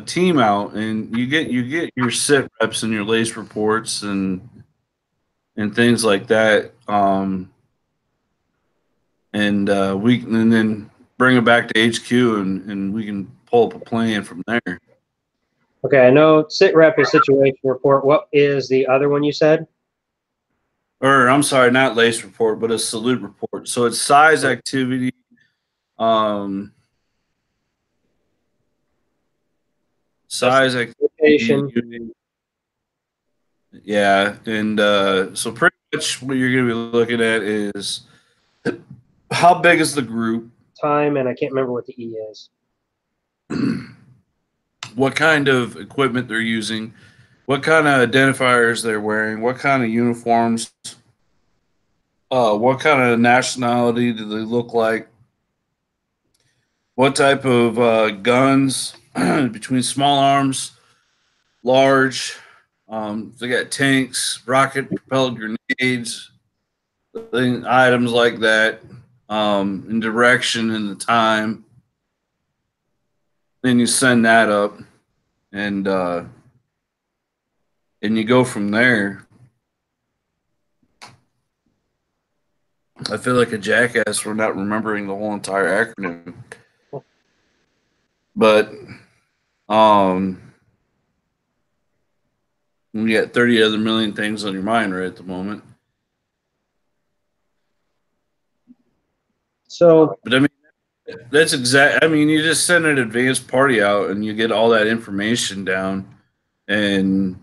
team out, and you get your sit reps and your lace reports and things like that, and then bring it back to HQ, and we can pull up a plan from there. Okay, I know sit rep is situation report. What is the other one you said? Or I'm sorry, not lace report, but a salute report. So it's size, activity, size, activity, yeah, and so pretty much what you're going to be looking at is how big is the group, time, and I can't remember what the E is. what kind of equipment they're using, what kind of identifiers they're wearing, what kind of uniforms, what kind of nationality do they look like, what type of guns between small arms, large. They got tanks, rocket propelled grenades, items like that, in direction and the time. Then you send that up, and you go from there. I feel like a jackass for not remembering the whole entire acronym, but you got 30 other million things on your mind right at the moment. So, but I mean, that's exact. I mean, you just send an advanced party out, and you get all that information down, and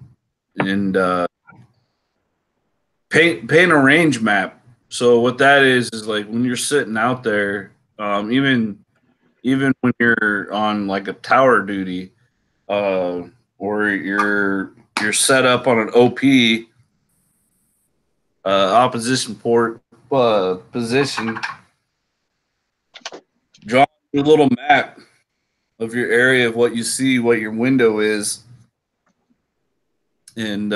paint a range map. So what that is like when you're sitting out there, even when you're on like a tower duty, or you're set up on an OP, opposition port position, draw a little map of your area of what you see, what your window is, and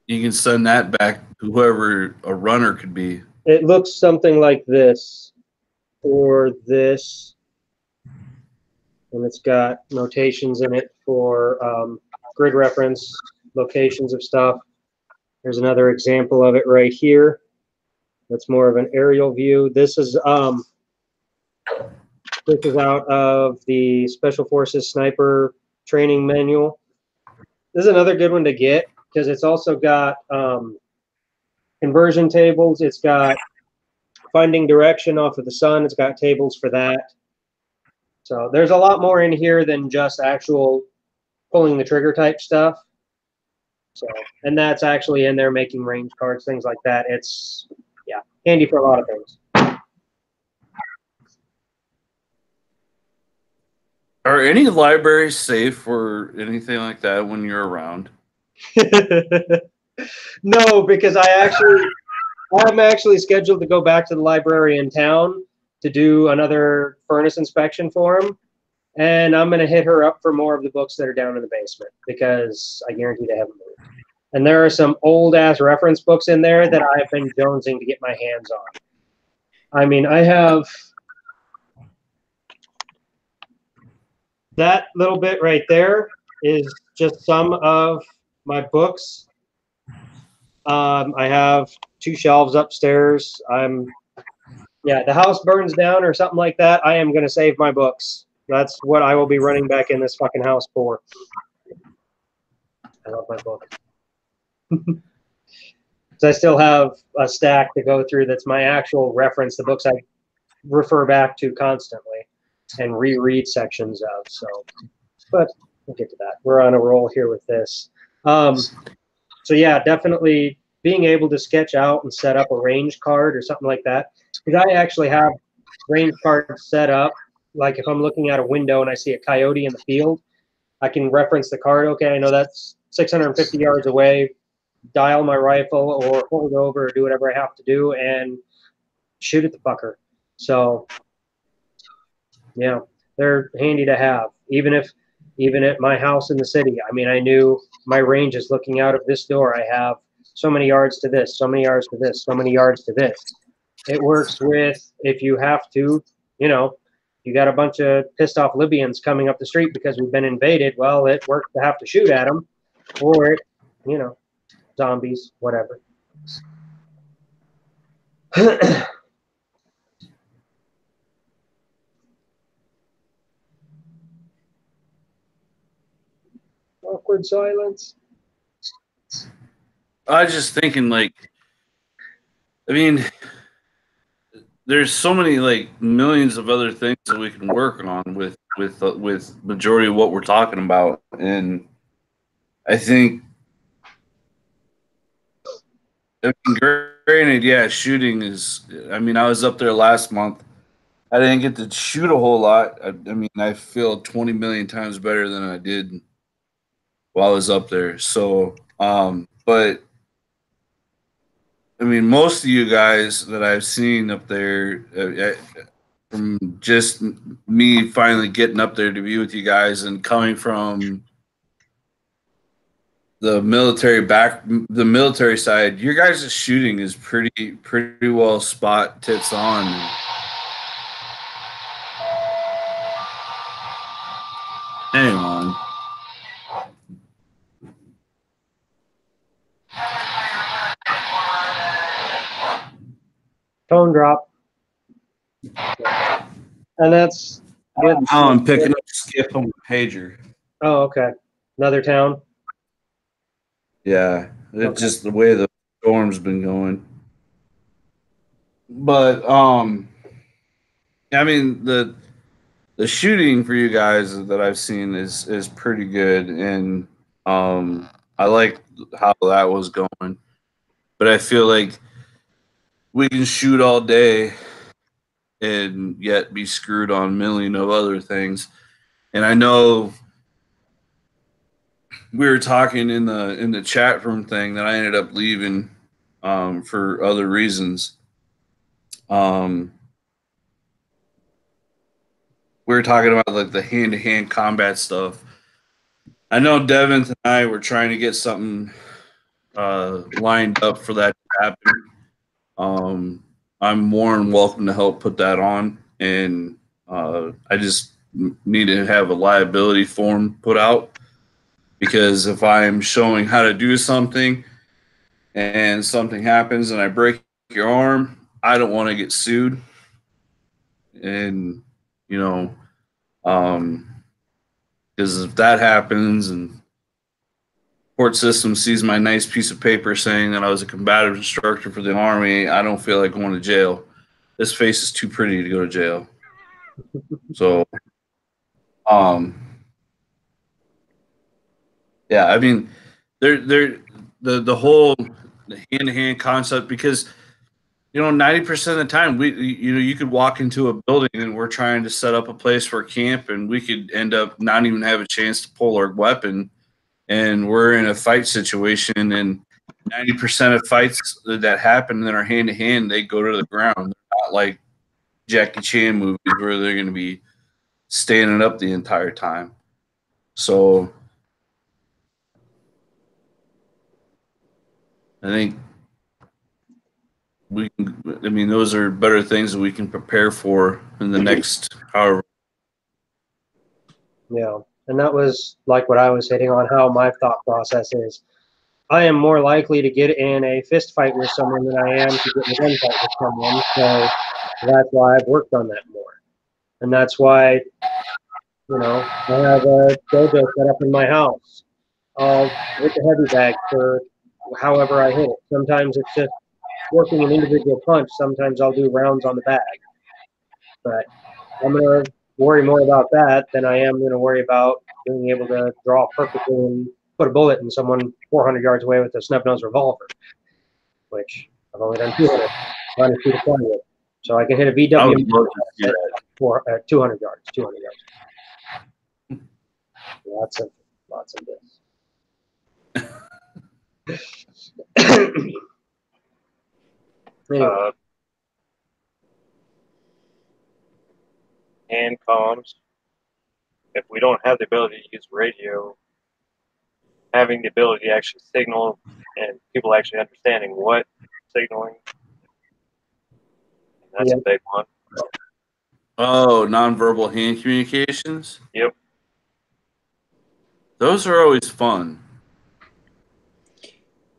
you can send that back to whoever a runner could be. it looks something like this, or this, and it's got notations in it for grid reference, locations of stuff. There's another example of it right here. That's more of an aerial view. This is out of the Special Forces Sniper Training Manual. This is another good one to get because it's also got conversion tables. It's got finding direction off of the sun. It's got tables for that. So there's a lot more in here than just actual pulling the trigger type stuff. So, and that's actually in there, making range cards, things like that. It's, yeah, handy for a lot of things. Are any libraries safe or anything like that when you're around? No, because I'm actually scheduled to go back to the library in town to do another furnace inspection for him. And I'm going to hit her up for more of the books that are down in the basement because I guarantee they haven't moved. And there are some old-ass reference books in there that I've been jonesing to get my hands on. I mean, I have that little bit right there is just some of my books. I have 2 shelves upstairs. Yeah, the house burns down or something like that, I am going to save my books. That's what I will be running back in this fucking house for. I love my book. So I still have a stack to go through that's my actual reference, the books I refer back to constantly and reread sections of. So, but we'll get to that. We're on a roll here with this. So yeah, definitely being able to sketch out and set up a range card or something like that. Because I actually have range cards set up. Like if I'm looking at a window and I see a coyote in the field, I can reference the card. Okay, I know that's 650 yards away. Dial my rifle or hold over or do whatever I have to do and shoot at the fucker. So yeah, they're handy to have. Even at my house in the city, I mean, I knew my range is looking out of this door. I have so many yards to this, so many yards to this, so many yards to this. It works with if you have to, you know, you got a bunch of pissed off Libyans coming up the street because we've been invaded. Well, it works to have to shoot at them, or it, you know, zombies, whatever. Awkward silence. I was just thinking, like, I mean, there's so many like millions of other things that we can work on with majority of what we're talking about, and I think, I mean, granted, yeah, shooting is. I mean, I was up there last month. I didn't get to shoot a whole lot. I mean, I feel 20 million times better than I did while I was up there. So, but I mean, most of you guys that I've seen up there, from just me finally getting up there to be with you guys and coming from the military side, your guys' shooting is pretty well spot tits on. Hang on. Phone drop. And that's with. Now I'm picking up Skip on the pager. Oh, okay. Another town. Yeah, it's Okay. just the way the storm's been going. But I mean the shooting for you guys that I've seen is pretty good, and I like how that was going. But I feel like we can shoot all day and yet be screwed on a million of other things. And I know we were talking in the chat room thing that I ended up leaving for other reasons. We were talking about like the hand-to-hand combat stuff. I know Devin and I were trying to get something lined up for that to happen. I'm more than welcome to help put that on, and I just need to have a liability form put out, because if I'm showing how to do something and something happens and I break your arm, I don't want to get sued. And, you know, because if that happens, and support system sees my nice piece of paper saying that I was a combative instructor for the Army, I don't feel like going to jail. This face is too pretty to go to jail. So, yeah, I mean, the whole hand-to-hand concept, because 90% of the time you could walk into a building and we're trying to set up a place for camp, and we could end up not even have a chance to pull our weapon, and we're in a fight situation, and 90% of fights that happen that are hand-to-hand, they go to the ground. They're not like Jackie Chan movies where they're going to be standing up the entire time. So I think those are better things that we can prepare for in the next however. Yeah, and that was like what I was hitting on, how my thought process is. I am more likely to get in a fist fight with someone than I am to get in a gunfight with someone. So that's why I've worked on that more. And that's why, I have a dojo set up in my house. I'll hit the heavy bag for however I hit it. Sometimes it's just working an individual punch. Sometimes I'll do rounds on the bag. But I'm going to worry more about that than I am going to worry about being able to draw perfectly and put a bullet in someone 400 yards away with a snub-nosed revolver, which I've only done 200 feet of flying with. So I can hit a VW for 200 yards. 200 yards. Lots of this. Anyway. Hand comms. If we don't have the ability to use radio, having the ability to actually signal and people actually understanding what signaling, that's a big one. Oh, nonverbal hand communications? Yep. Those are always fun.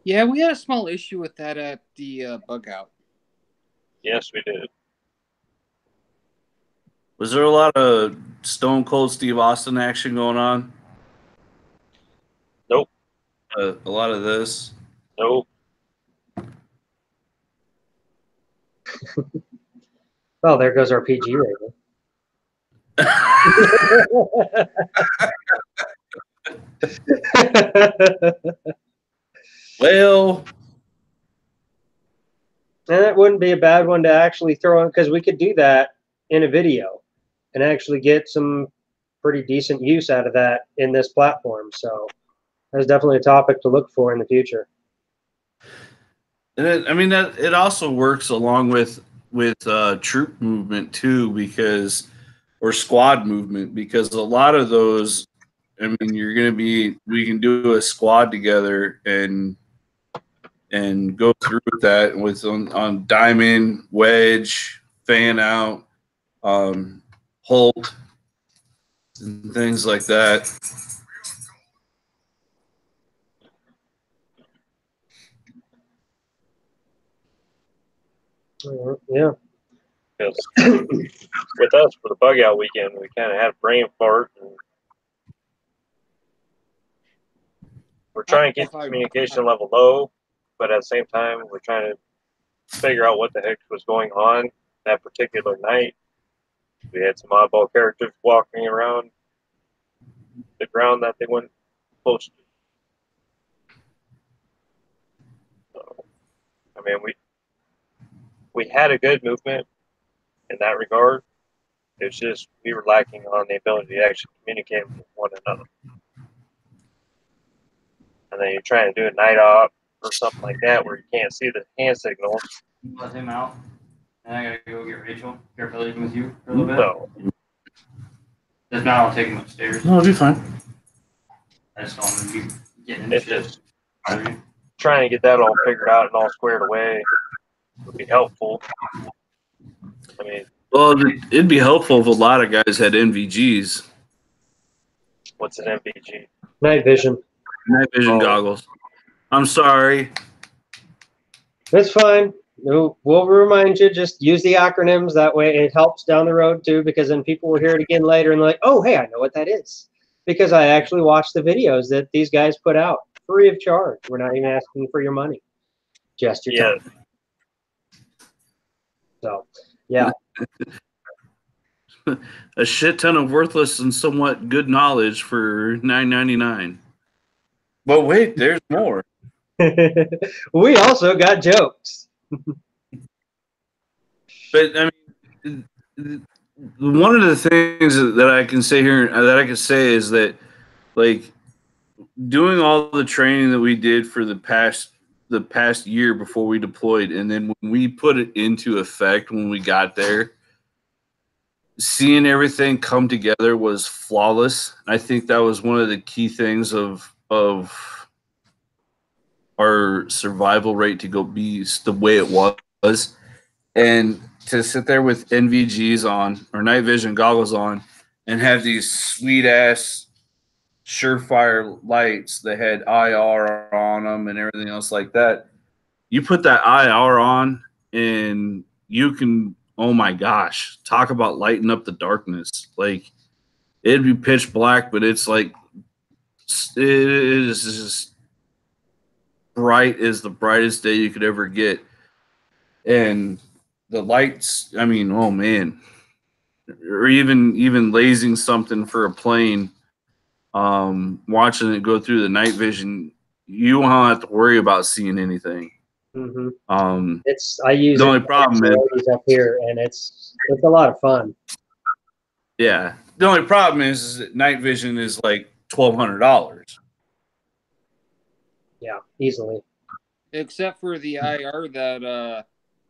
Yeah, we had a small issue with that at the bug out. Yes, we did. Was there a lot of Stone Cold Steve Austin action going on? Nope. A lot of this? Nope. Well, there goes our PG rating. Well, and that wouldn't be a bad one to actually throw in, because we could do that in a video and actually get some pretty decent use out of that in this platform. So that's definitely a topic to look for in the future. And it also works along with troop movement too, or squad movement, because a lot of those, we can do a squad together and go through with that on diamond, wedge, fan out, Holt, and things like that. Yeah. With us for the bug out weekend, we kind of had a brain fart. And we're trying to keep the communication level low, but at the same time, we're trying to figure out what the heck was going on that particular night. We had some oddball characters walking around the ground that they weren't supposed to. So, we had a good movement in that regard. It's just we were lacking on the ability to actually communicate with one another. And then you're trying to do a night op or something like that where you can't see the hand signals. Let him out. And I gotta go get Rachel. Care if I leave him with you for a little bit? So, If not, I'll take him upstairs. No, it'll be fine. I just don't want to be getting it's into just trying to get that all figured out and all squared away would be helpful. Well, it'd be helpful if a lot of guys had NVGs. What's an NVG? Night vision. Night vision goggles. I'm sorry. It's fine. We'll remind you. Just use the acronyms. That way it helps down the road too, because then people will hear it again later and like, oh, hey, I know what that is. Because I actually watched the videos that these guys put out. free of charge. We're not even asking for your money, just your Yeah. time. So, yeah. A shit ton of worthless and somewhat good knowledge for $9.99. But wait, there's more. We also got jokes. But I mean, one of the things that I can say here, that I can say is that, like, doing all the training that we did for the past year before we deployed, and then when we put it into effect when we got there, seeing everything come together was flawless. I think that was one of the key things of our survival rate to go be the way it was. And to sit there with NVGs on or night vision goggles on and have these sweet ass Surefire lights that had IR on them and everything else like that. You put that IR on and you can, oh my gosh, talk about lighting up the darkness. Like, it'd be pitch black, but it's like, it is just bright as the brightest day you could ever get. And the lights, I mean, oh man, or even lasing something for a plane, watching it go through the night vision, you won't have to worry about seeing anything. Mm-hmm. The I use only problem is up here, and it's a lot of fun. Yeah, the only problem is that night vision is like $1,200. Yeah, easily. Except for the IR that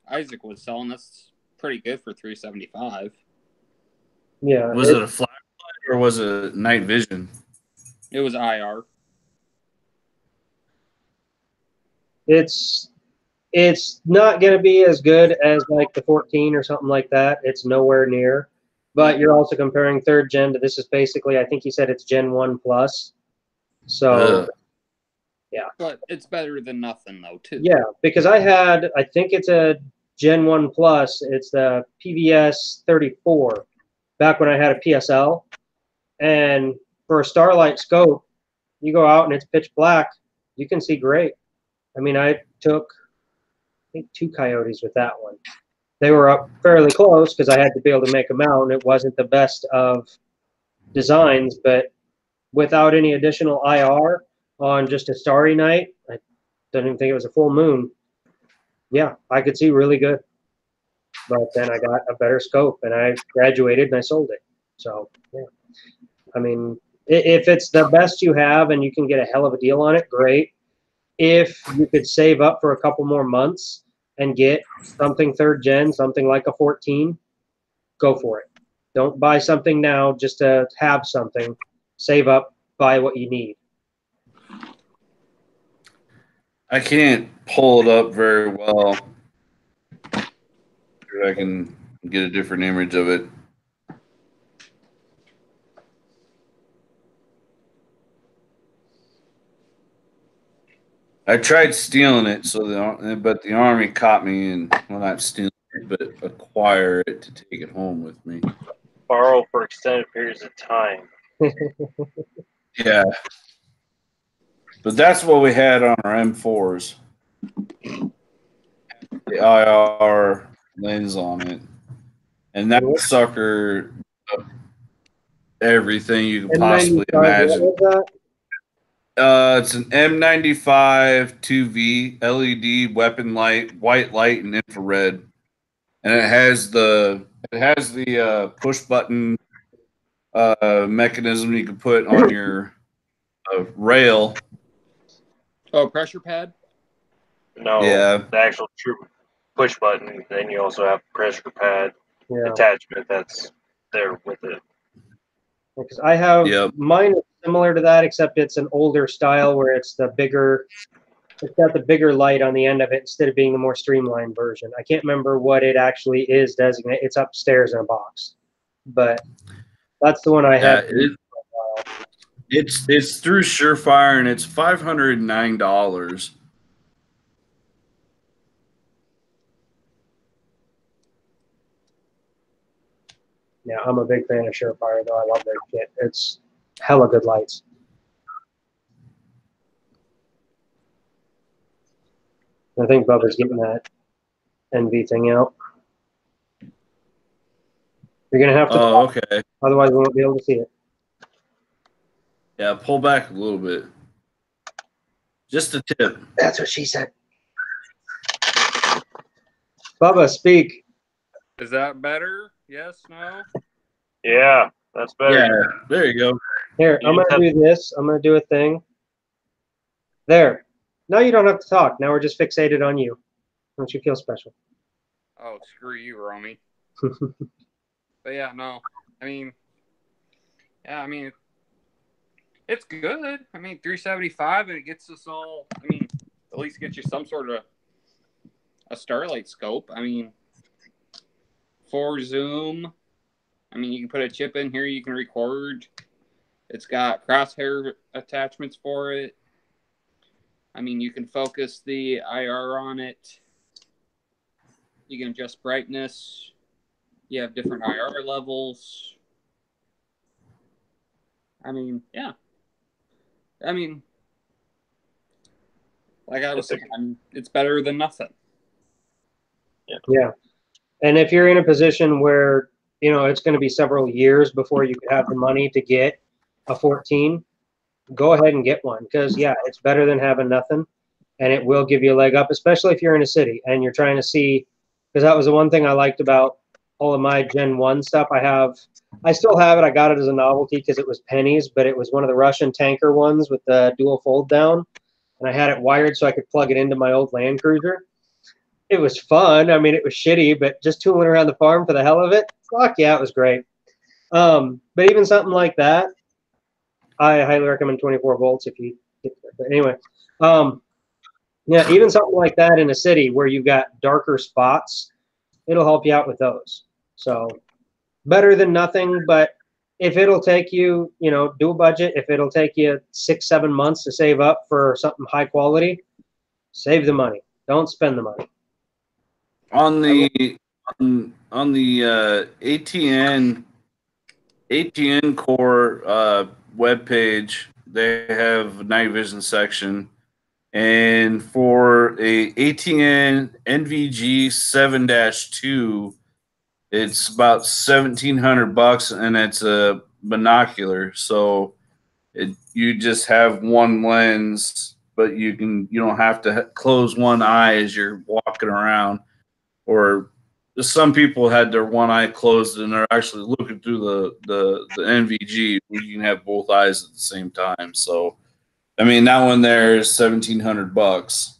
Isaac was selling, that's pretty good for $375. Yeah. Was it a flashlight or was it night vision? It was IR. It's not going to be as good as like the 14 or something like that. It's nowhere near. But you're also comparing third gen to this is basically, I think he said it's Gen 1 plus. So, yeah. But it's better than nothing, though, too. Yeah, because I think it's a Gen 1 plus. It's the PVS 34 back when I had a PSL. And for a Starlight scope, you go out and it's pitch black, you can see great. I mean, I took, I think, 2 coyotes with that one. They were up fairly close because I had to be able to make them out, and it wasn't the best of designs, but without any additional IR on just a starry night, I don't even think it was a full moon. Yeah, I could see really good. But then I got a better scope, and I graduated and I sold it. So, yeah. I mean, if it's the best you have and you can get a hell of a deal on it, great. If you could save up for a couple more months and get something third gen, something like a 14, go for it. Don't buy something now just to have something. Save up, buy what you need. I can't pull it up very well. I can get a different image of it. I tried stealing it, but the army caught me, and well, not stealing it, but acquire it to take it home with me. Borrow for extended periods of time. Yeah, but that's what we had on our M4s. The IR lens on it, and that sucker, everything you could possibly imagine. What was that? It's an M95 2V LED weapon light, white light, and infrared, and it has the push button mechanism you can put on your rail. Oh, pressure pad? No, Yeah. the actual true push button. Then you also have pressure pad attachment that's there with it. Because I have mine is similar to that, except it's an older style where it's got the bigger light on the end of it instead of being the more streamlined version. I can't remember what it actually is designated. It's upstairs in a box, but that's the one I had. It's through Surefire, and it's $509. Yeah, I'm a big fan of Surefire, though. I love their kit. It's hella good lights. I think Bubba's getting that NV thing out. You're going to have to, Oh, okay. otherwise we won't be able to see it. Yeah, pull back a little bit. Just a tip. That's what she said. Bubba, speak. Is that better? Yes, no? Yeah, that's better. Yeah, there you go. Here, I'm going to do this. I'm going to do a thing. There. Now you don't have to talk. Now we're just fixated on you. Don't you feel special? Oh, screw you, Romy. But yeah, no. I mean, it's good. I mean, 375, and it gets us all, I mean, at least gets you some sort of a Starlight scope. I mean, for zoom, I mean, you can put a chip in here, you can record. It's got crosshair attachments for it. I mean, you can focus the IR on it. You can adjust brightness. You have different IR levels. I mean, yeah. I mean, like I was saying, it's better than nothing. Yeah. And if you're in a position where, you know, it's going to be several years before you could have the money to get a 14, go ahead and get one. Because, yeah, it's better than having nothing. And it will give you a leg up, especially if you're in a city and you're trying to see. Because that was the one thing I liked about all of my Gen 1 stuff. I still have it. I got it as a novelty because it was pennies, but it was one of the Russian tanker ones with the dual fold down. And I had it wired so I could plug it into my old Land Cruiser. It was fun. I mean, it was shitty, but just tooling around the farm for the hell of it, fuck yeah, it was great. But even something like that, I highly recommend 24 volts if you get there. But anyway, yeah, even something like that in a city where you've got darker spots, it'll help you out with those. So better than nothing, but if it'll take you, you know, do a budget. If it'll take you 6-7 months to save up for something high quality, save the money. Don't spend the money. On the ATN Core webpage, they have a night vision section, and for a ATN NVG 7-2, it's about $1,700, and it's a binocular. So you just have one lens, but you don't have to close one eye as you're walking around. Or some people had their one eye closed and they're actually looking through the NVG. You can have both eyes at the same time. So, I mean, that one there is $1,700.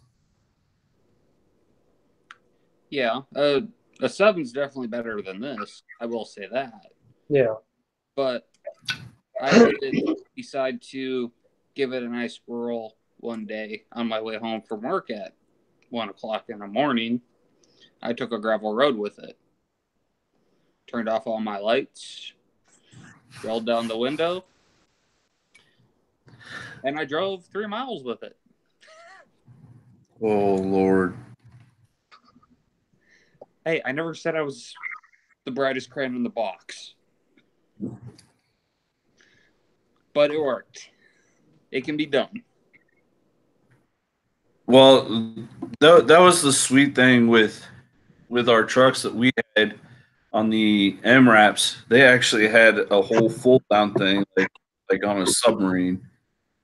Yeah, a 7's definitely better than this. I will say that. Yeah. But I did decide to give it a nice whirl one day on my way home from work at 1 o'clock in the morning. I took a gravel road with it. Turned off all my lights. Rolled down the window. And I drove 3 miles with it. Oh, Lord. Hey, I never said I was the brightest crayon in the box. But it worked. It can be done. Well, that was the sweet thing with our trucks that we had on the MRAPs. They actually had a whole fold down thing, like on a submarine,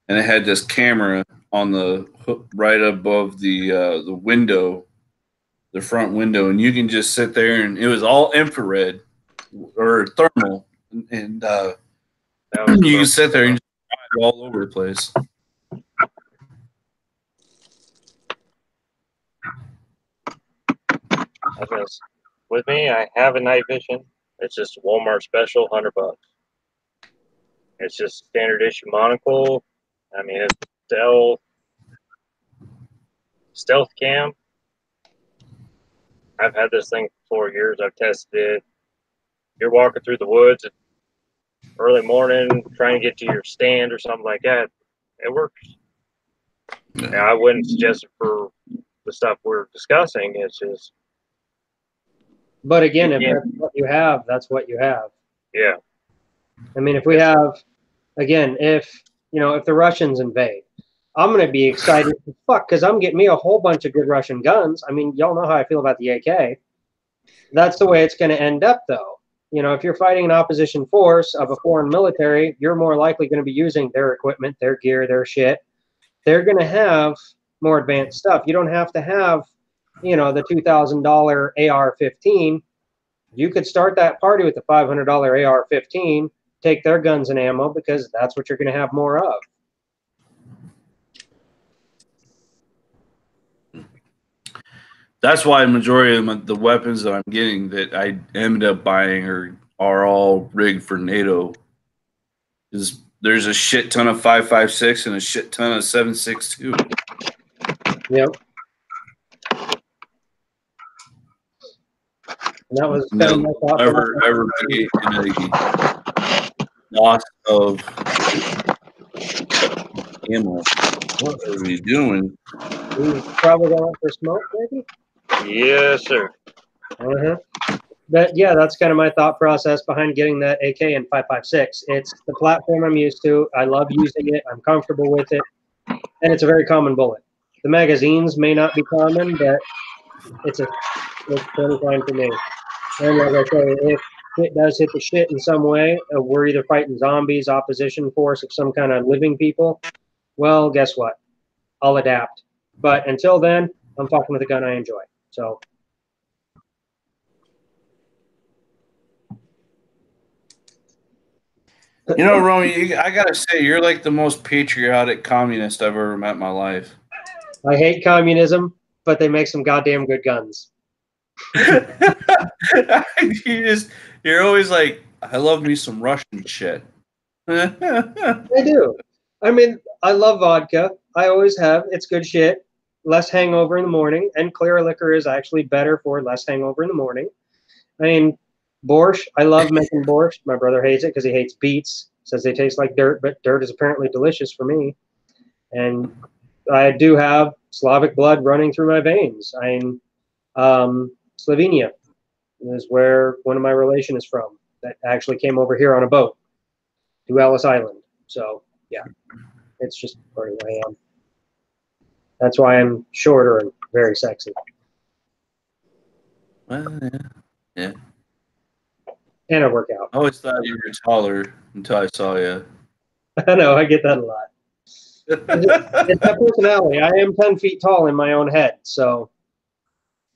and it had this camera on the hook right above the window, the front window, and you can just sit there, and it was all infrared or thermal, and you can sit there and just drive all over the place. With me, I have a night vision. It's just a Walmart special, $100. It's just standard issue monocle. I mean, it's stealth cam. I've had this thing for 4 years. I've tested it. You're walking through the woods early morning, trying to get to your stand or something like that. It works. Now, I wouldn't suggest it for the stuff we're discussing. It's just. But again, if that's what you have, that's what you have. Yeah. I mean, if we have, again, if the Russians invade, I'm going to be excited as fuck because I'm getting me a whole bunch of good Russian guns. I mean, y'all know how I feel about the AK. That's the way it's going to end up, though. You know, if you're fighting an opposition force of a foreign military, you're more likely going to be using their equipment, their gear, their shit. They're going to have more advanced stuff. You don't have to have, you know, the $2,000 AR-15. You could start that party with the $500 AR-15, take their guns and ammo because that's what you're going to have more of. That's why the majority of the weapons that I'm getting that I ended up buying are all rigged for NATO. There's a shit ton of 5.56 and a shit ton of 7.62. Yep. And that was kind of my thought. Ever be in a loss of ammo. What are we doing? We probably going out for smoke, maybe? Yes, sir. But yeah, that's kind of my thought process behind getting that AK and 5.56. It's the platform I'm used to. I love using it. I'm comfortable with it. And it's a very common bullet. The magazines may not be common, but it's totally fine for me. And like I say, if it does hit the shit in some way, we're either fighting zombies, opposition force of some kind of living people, well, guess what? I'll adapt. But until then, I'm fucking with a gun I enjoy. So. You know, Romy, I gotta say, you're like the most patriotic communist I've ever met in my life. I hate communism, but they make some goddamn good guns. You're always like, I love me some Russian shit. I do. I mean, I love vodka. I always have. It's good shit. Less hangover in the morning, and clear liquor is actually better for less hangover in the morning. I mean, borscht. I love making borscht. My brother hates it because he hates beets. Says they taste like dirt, but dirt is apparently delicious for me. And I do have Slavic blood running through my veins. I'm Slovenia is where one of my relation is from. That actually came over here on a boat to Ellis Island. So yeah, it's just where I am. That's why I'm shorter and very sexy. Well, yeah. And I work out. I always thought you were taller until I saw you. I know, I get that a lot. It's that personality. I am 10 feet tall in my own head, so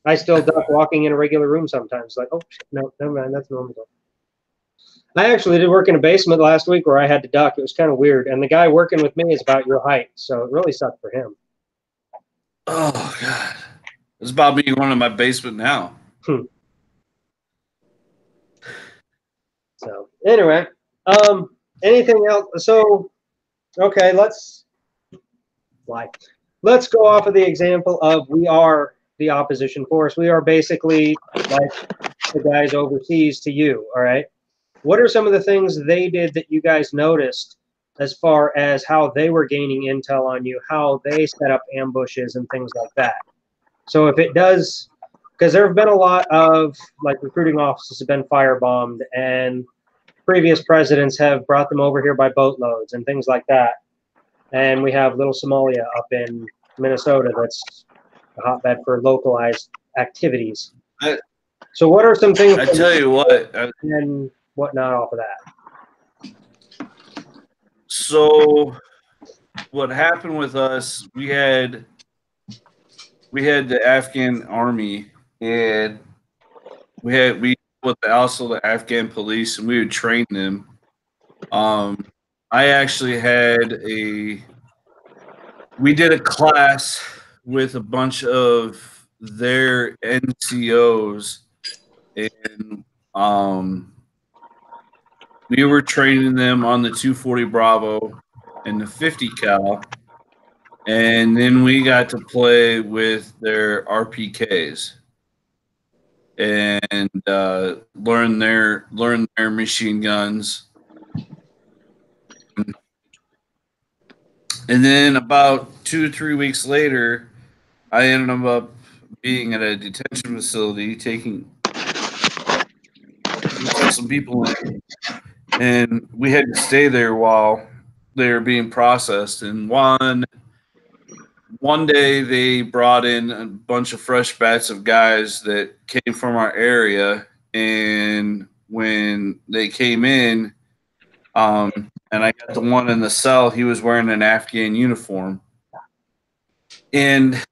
I still duck walking in a regular room sometimes. Like, oh, shit, no, never mind, that's normal. I actually did work in a basement last week where I had to duck. It was kind of weird. And the guy working with me is about your height, so it really sucked for him. Oh, God. It's about me going to my basement now. So, anyway, anything else? So, okay, let's go off of the example of we are the opposition force. We are basically like the guys overseas to you, all right? What are some of the things they did that you guys noticed as far as how they were gaining intel on you, how they set up ambushes and things like that? So if it does, because there have been a lot of like recruiting offices have been firebombed and previous presidents have brought them over here by boatloads and things like that. And we have little Somalia up in Minnesota that's a hotbed for localized activities. So what are some things? I tell you what. And whatnot off of that. So what happened with us, we had the Afghan army and we with also the Afghan police and we would train them. I actually we did a class with a bunch of their NCOs and we were training them on the 240 Bravo and the 50 cal, and then we got to play with their RPKs and learn their machine guns. And then about 2 or 3 weeks later, I ended up being at a detention facility taking some people in. And we had to stay there while they were being processed. And one one day they brought in a bunch of fresh batch of guys that came from our area, and when they came in, and I got the one in the cell, he was wearing an Afghan uniform. And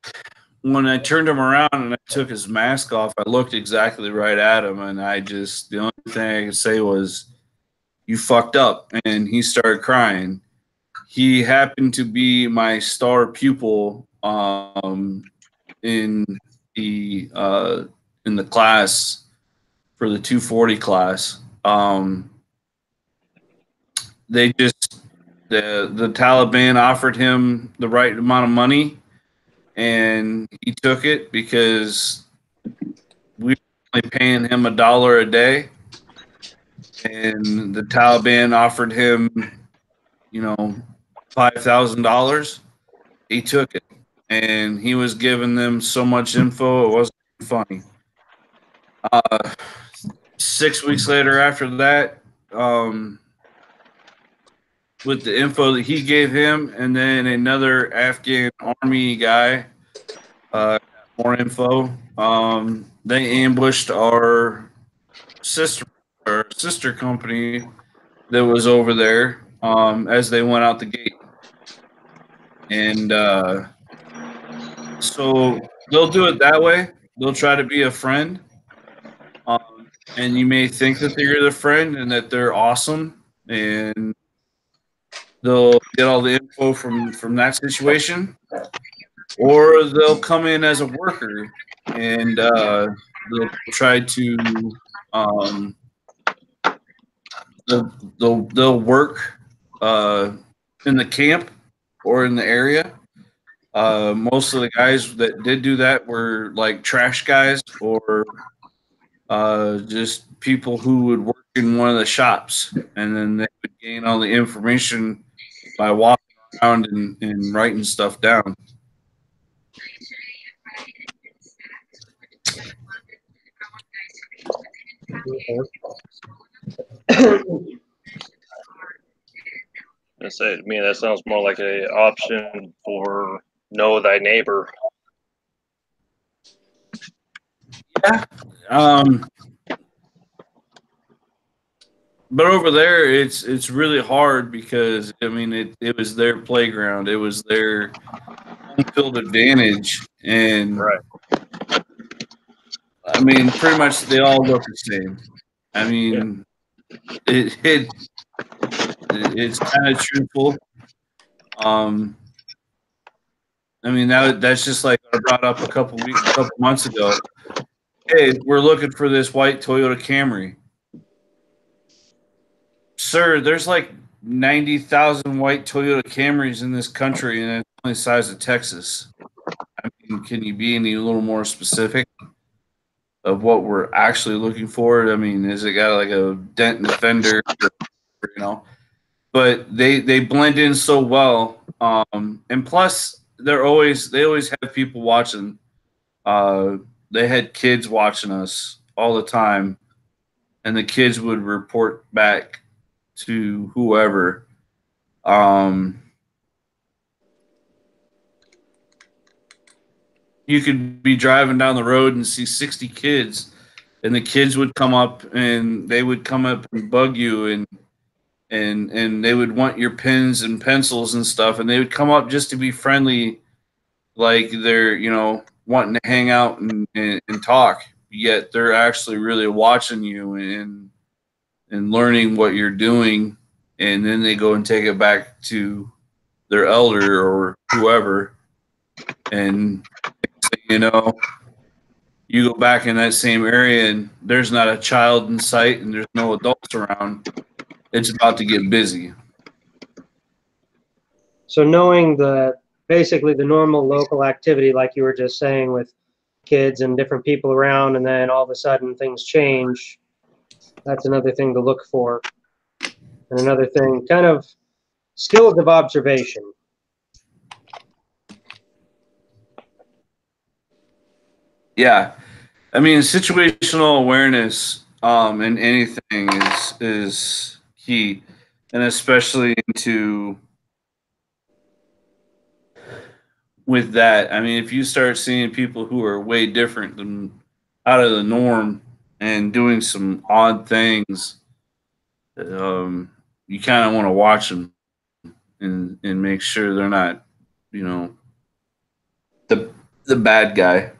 when I turned him around and I took his mask off, I looked exactly right at him, and the only thing I could say was, "You fucked up," and he started crying. He happened to be my star pupil in the in the class for the 240 class. They just the Taliban offered him the right amount of money, and he took it because we were only paying him $1 a day, and the Taliban offered him, $5,000. He took it, and he was giving them so much info it wasn't funny. 6 weeks later, after that, with the info that he gave him, and then another Afghan army guy, more info. They ambushed our sister company that was over there as they went out the gate, and so they'll do it that way. They'll try to be a friend, and you may think that they're the friend and that they're awesome, and they'll get all the info from that situation, or they'll come in as a worker and they'll try to they'll work in the camp or in the area. Most of the guys that did do that were like trash guys or just people who would work in one of the shops, and then they would gain all the information by walking around and writing stuff down. I say to me, that sounds more like an option for know thy neighbor. Yeah. But over there, it's really hard because I mean it was their playground, it was their home field advantage, and Right. I mean pretty much they all look the same. I mean, it's kind of truthful. I mean that's just like I brought up a couple months ago. Hey, we're looking for this white Toyota Camry. Sir, there's like 90,000 white Toyota Camrys in this country, and it's only the size of Texas. I mean, can you be any little more specific of what we're actually looking for? I mean, is it got like a dent in the fender, But they blend in so well, and plus they always have people watching. They had kids watching us all the time, and the kids would report back to whoever. You could be driving down the road and see 60 kids, and the kids would come up and they would come up and bug you, and they would want your pens and pencils and stuff, and they would come up just to be friendly, like they're wanting to hang out and talk, yet they're actually really watching you and learning what you're doing, and then they go and take it back to their elder or whoever, and you go back in that same area and there's not a child in sight and there's no adults around. It's about to get busy. So knowing basically the normal local activity, like you were just saying, with kids and different people around, and then all of a sudden things change, that's another thing to look for. And another thing, kind of skills of observation. Yeah. I mean, situational awareness in anything is key, and especially into with that, I mean, if you start seeing people who are way different than out of the norm and doing some odd things, you kind of want to watch them and make sure they're not, you know, the bad guy.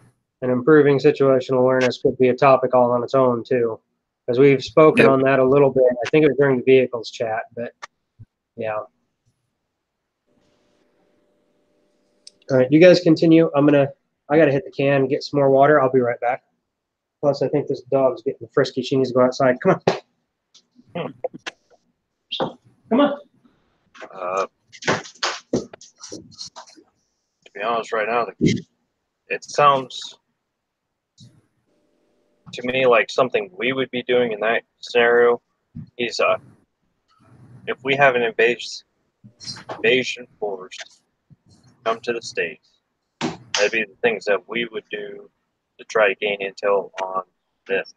And improving situational awareness could be a topic all on its own too, because we've spoken Yep. on that a little bit. I think it was during the vehicles chat, but yeah. All right, you guys continue. I gotta hit the can, get some more water. I'll be right back. Plus, I think this dog's getting frisky. She needs to go outside. Come on. Come on. To be honest, right now, it sounds to me like something we would be doing in that scenario is if we have an invasion force come to the States, that'd be the things that we would do to try to gain intel on this.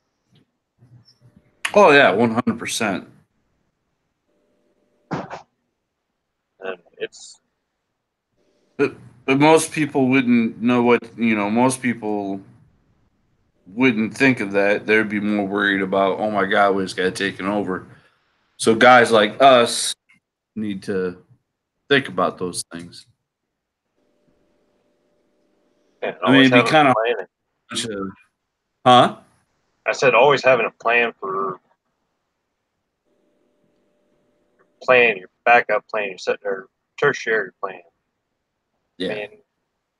Oh yeah, 100%. And it's But most people wouldn't know what, you know. Most people wouldn't think of that. They'd be more worried about, oh my God, we just got taken over. So guys like us need to think about those things. I mean, it'd be kind of, huh? I said always having a plan for your backup plan, your tertiary plan. Yeah. I mean,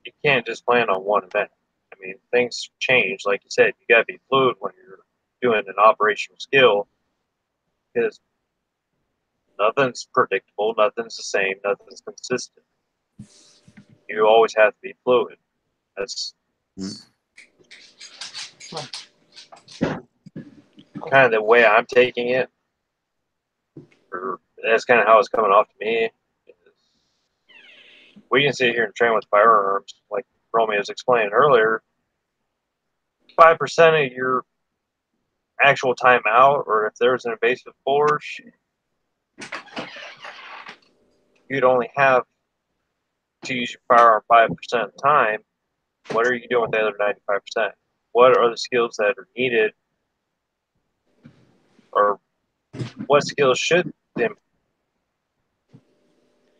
you can't just plan on one event. I mean, things change. Like you said, you got to be fluid when you're doing an operational skill because nothing's predictable, nothing's the same, nothing's consistent. You always have to be fluid. That's kind of the way I'm taking it. Or that's kind of how it's coming off to me. We can sit here and train with firearms, like Romy was explaining earlier. 5% of your actual time out, or if there's an invasive force, you'd only have to use your firearm 5% of the time. What are you doing with the other 95%? What are the skills that are needed, or what skills should them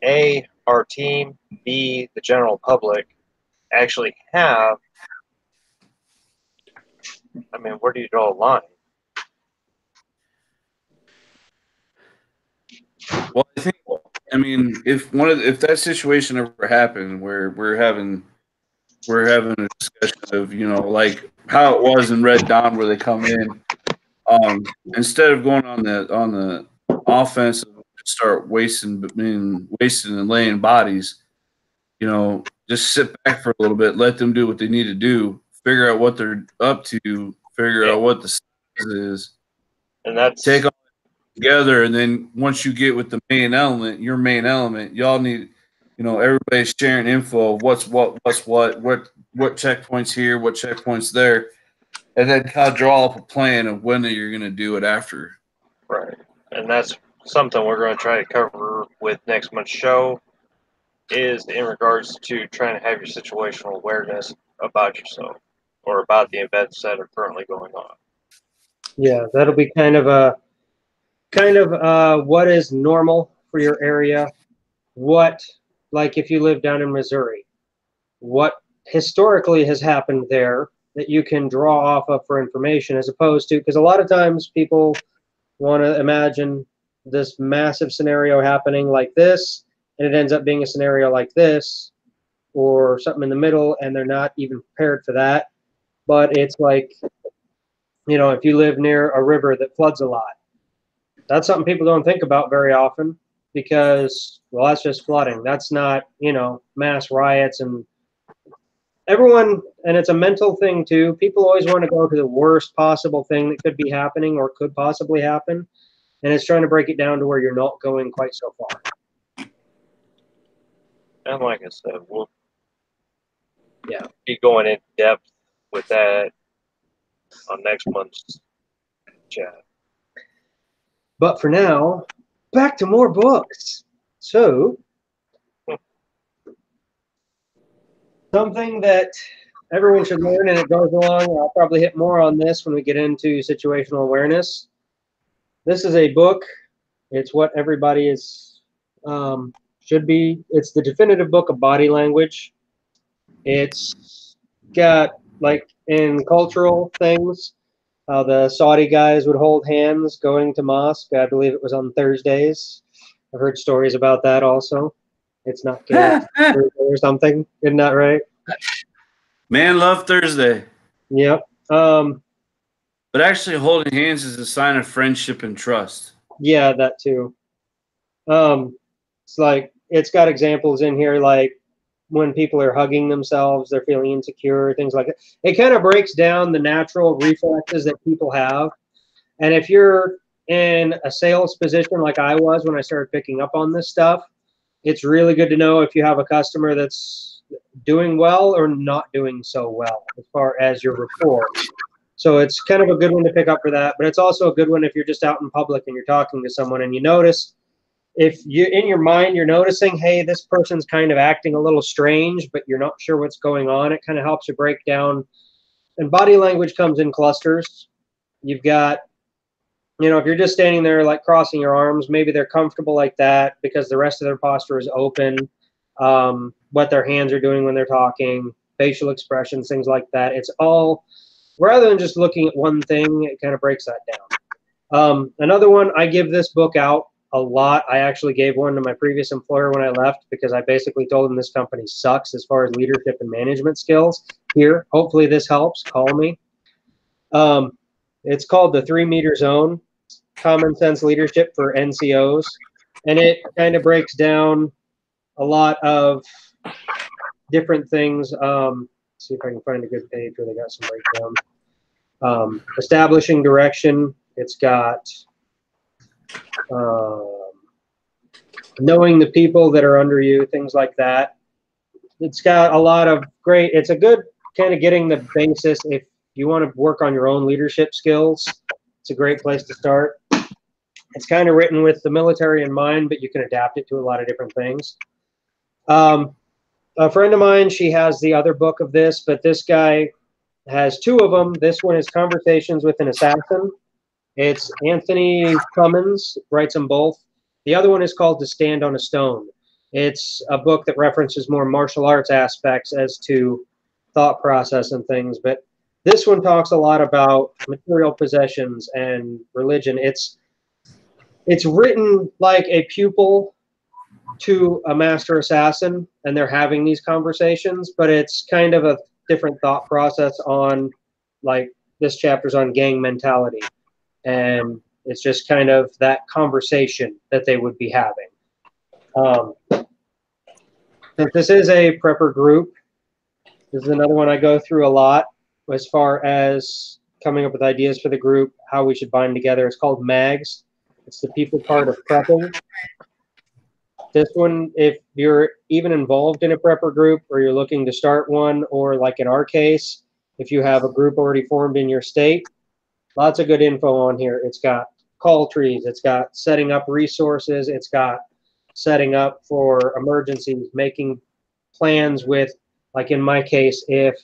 A, our team, B, the general public actually have? I mean, where do you draw a line? Well, I mean, if that situation ever happened where we're having a discussion of, you know, like how it was in Red Dawn where they come in, instead of going on the offensive, start wasting and laying bodies, you know, just sit back for a little bit, let them do what they need to do, figure out what they're up to, figure out what the size is, and that's take all together, and then once you get with the main element, your main element, y'all need, you know, everybody's sharing info of what's what checkpoints here, what checkpoints there, and then kind of draw up a plan of when you're going to do it after. right, and that's something we're going to try to cover with next month's show. Is in regards to trying to have your situational awareness about yourself or about the events that are currently going on. Yeah, that'll be kind of what is normal for your area. What, like if you live down in Missouri, what historically has happened there that you can draw off of for information, as opposed to, because a lot of times people want to imagine this massive scenario happening like this, and it ends up being a scenario like this, or something in the middle, and they're not even prepared for that. But it's like, you know, if you live near a river that floods a lot, that's something people don't think about very often because, well, that's just flooding. That's not, you know, mass riots and everyone, and it's a mental thing too. People always want to go to the worst possible thing that could be happening or could possibly happen. And it's trying to break it down to where you're not going quite so far. And like I said, we'll be going in depth with that on next month's chat. But for now, back to more books. So, Something that everyone should learn, and it goes along. I'll probably hit more on this when we get into situational awareness. This is a book. It's what everybody is should be. It's the definitive book of body language. It's got, like, in cultural things, how the Saudi guys would hold hands going to mosque. I believe it was on Thursdays. I've heard stories about that also. It's not good or something. Isn't that right? Man love Thursday. Yep. But actually holding hands is a sign of friendship and trust. Yeah, that too. It's like, it's got examples in here, like when people are hugging themselves, they're feeling insecure, things like that. It kind of breaks down the natural reflexes that people have. And if you're in a sales position like I was when I started picking up on this stuff, it's really good to know if you have a customer that's doing well or not doing so well as far as your rapport. So it's kind of a good one to pick up for that, but it's also a good one if you're just out in public and you're talking to someone and you notice, if you, in your mind, you're noticing, hey, this person's kind of acting a little strange, but you're not sure what's going on. It kind of helps you break down. And body language comes in clusters. You've got, if you're just standing there like crossing your arms, maybe they're comfortable like that because the rest of their posture is open. What their hands are doing when they're talking, facial expressions, things like that. It's all, rather than just looking at one thing, it kind of breaks that down. Another one, I give this book out a lot. I actually gave one to my previous employer when I left because I basically told them this company sucks as far as leadership and management skills. Here, hopefully this helps. Call me. It's called The 3 Meter Zone, Common Sense Leadership for NCOs. And it kind of breaks down a lot of different things. See if I can find a good page where they got some breakdown. Establishing direction. It's got knowing the people that are under you, things like that. It's got a lot of great, it's a good kind of getting the basis. If you want to work on your own leadership skills, it's a great place to start. It's kind of written with the military in mind, but you can adapt it to a lot of different things. A friend of mine, she has the other book of this, but this guy has 2 of them. This one is Conversations with an Assassin. It's Anthony Cummins, writes them both. The other one is called To Stand on a Stone. It's a book that references more martial arts aspects as to thought process and things. But this one talks a lot about material possessions and religion. It's written like a pupil to a master assassin, and they're having these conversations, but it's kind of a different thought process on, like, this chapter's on gang mentality. And it's just kind of that conversation that they would be having. Since this is a prepper group, this is another one I go through a lot as far as coming up with ideas for the group, how we should bind together. It's called MAGS. It's the people part of prepping. This one, if you're even involved in a prepper group or you're looking to start one, or like in our case, if you have a group already formed in your state, lots of good info on here. It's got call trees. It's got setting up resources. It's got setting up for emergencies, making plans with, like in my case, if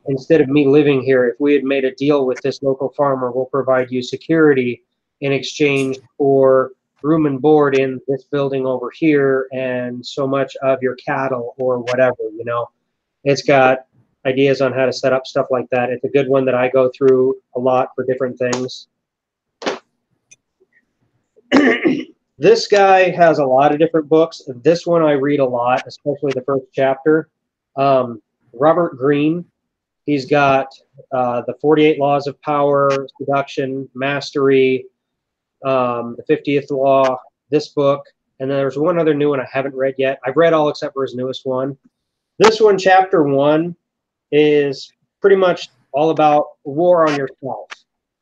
instead of me living here, if we had made a deal with this local farmer, we'll provide you security in exchange for room and board in this building over here and so much of your cattle or whatever, It's got ideas on how to set up stuff like that. It's a good one that I go through a lot for different things. This guy has a lot of different books. This one I read a lot, especially the first chapter. Robert Greene, he's got the 48 Laws of Power, Seduction, Mastery, the 50th Law, this book, and then there's one other new one I haven't read yet. I've read all except for his newest one. This one, chapter 1, is pretty much all about war on yourself,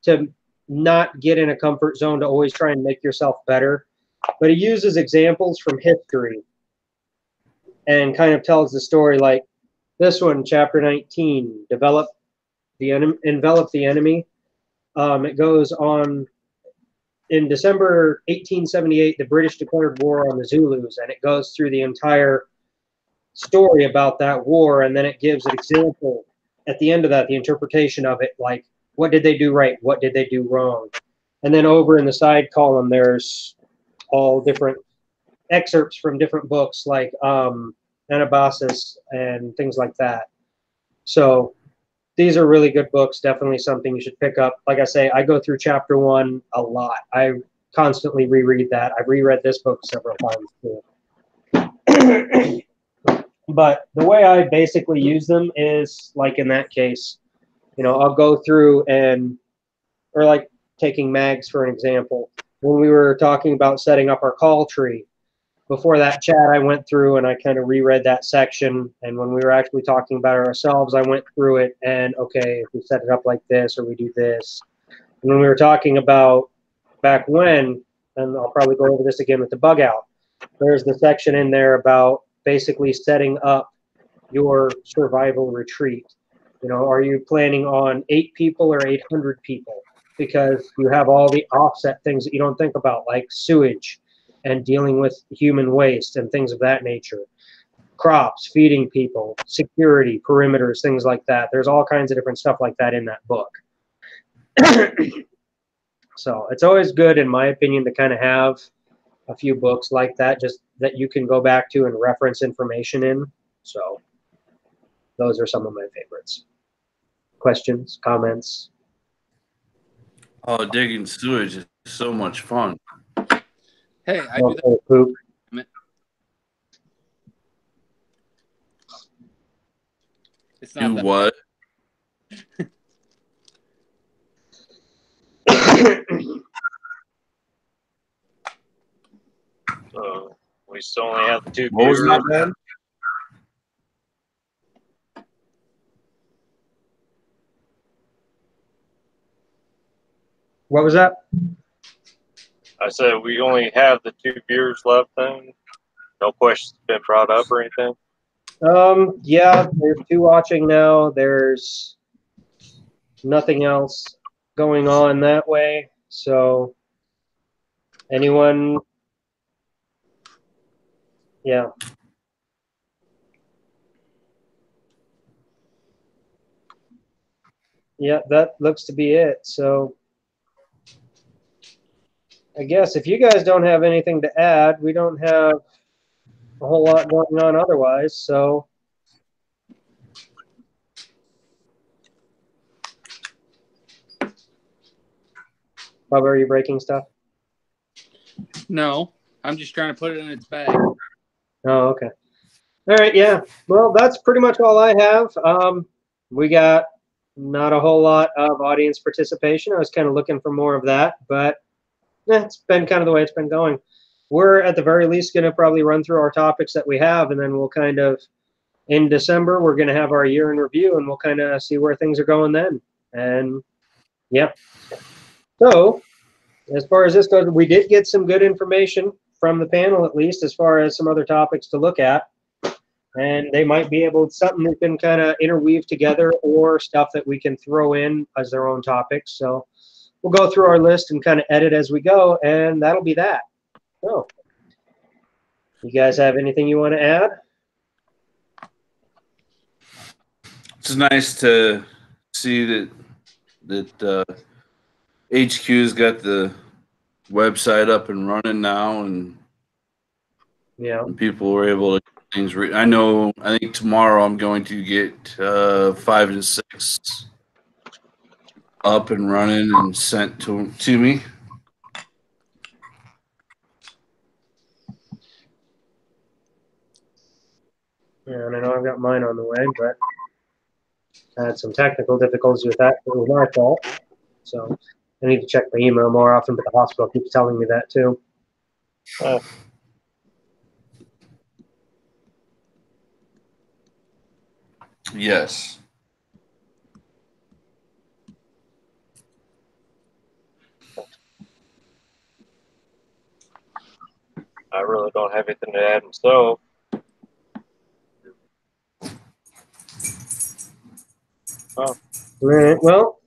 to not get in a comfort zone, to always try and make yourself better. But he uses examples from history and kind of tells the story, like this one, chapter 19, envelop the enemy. It goes on, in December 1878, the British declared war on the Zulus, and it goes through the entire story about that war, and then it gives an example at the end of that, the interpretation of it, like what did they do right, what did they do wrong. And then over in the side column, there's all different excerpts from different books, like Anabasis and things like that. So these are really good books, definitely something you should pick up. Like I say, I go through chapter 1 a lot. I constantly reread that. I've reread this book several times too. But the way I basically use them is like in that case, you know, I'll go through and, or like taking mags for an example, when we were talking about setting up our call tree, before that chat, I went through and I kind of reread that section. And when we were actually talking about it ourselves, I went through it and, okay, if we set it up like this or we do this. And when we were talking about back when, and I'll probably go over this again with the bug out, there's the section in there about basically setting up your survival retreat. You know, are you planning on 8 people or 800 people? Because you have all the offset things that you don't think about, like sewage and dealing with human waste and things of that nature. Crops, feeding people, security, perimeters, things like that. There's all kinds of different stuff like that in that book. So it's always good, in my opinion, to kind of have a few books like that, just that you can go back to and reference information in. So those are some of my favorites. Questions, comments? Oh, digging sewage is so much fun. Hey, I do that. Poop. It's not Do that. what? So we still only have the 2 What was viewers. not bad? What was that? I said we only have the 2 viewers left then. No questions been brought up or anything. Yeah, there's 2 watching now. There's nothing else going on that way. So anyone? Yeah. Yeah, that looks to be it. So I guess if you guys don't have anything to add, we don't have a whole lot going on otherwise. So Bubba, are you breaking stuff? No, I'm just trying to put it in its bag. Oh, okay. All right, yeah. Well, that's pretty much all I have. We got not a whole lot of audience participation. I was kind of looking for more of that, but it's been kind of the way it's been going. We're at the very least going to probably run through our topics that we have, and then we'll kind of, in December, we're going to have our year in review, and we'll kind of see where things are going then. And yeah. So as far as this goes, we did get some good information from the panel, at least, as far as some other topics to look at. And they might be able, something we can kind of interweave together, or stuff that we can throw in as their own topics. So we'll go through our list and kind of edit as we go, and that'll be that. So you guys have anything you want to add? It's nice to see that HQ's got the website up and running now, and Yeah. people were able to get things. I think tomorrow I'm going to get 5 and 6 up and running and sent to me. Yeah, and I know I've got mine on the way, but I had some technical difficulties with that. It was my fault. So I need to check my email more often, but the hospital keeps telling me that too. Yes. I really don't have anything to add myself. All right, well,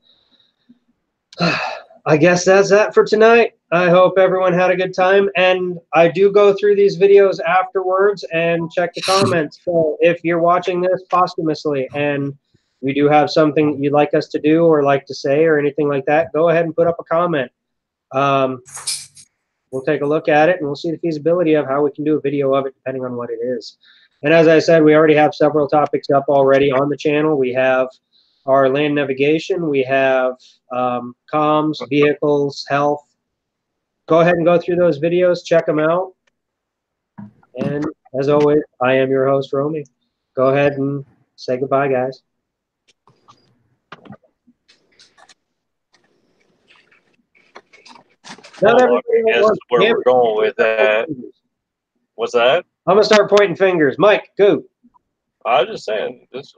I guess that's that for tonight. I hope everyone had a good time. And I do go through these videos afterwards and check the comments. So if you're watching this posthumously and we do have something you'd like us to do or like to say or anything like that, go ahead and put up a comment. We'll take a look at it and we'll see the feasibility of how we can do a video of it depending on what it is. And as I said, we already have several topics up already on the channel. We have our land navigation, we have comms, vehicles, health. Go ahead and go through those videos, check them out. And as always, I am your host, Romy. Go ahead and say goodbye, guys. Not everybody I guess where we're going with that. What's that? I'm going to start pointing fingers. Mike, go. I was just saying, this is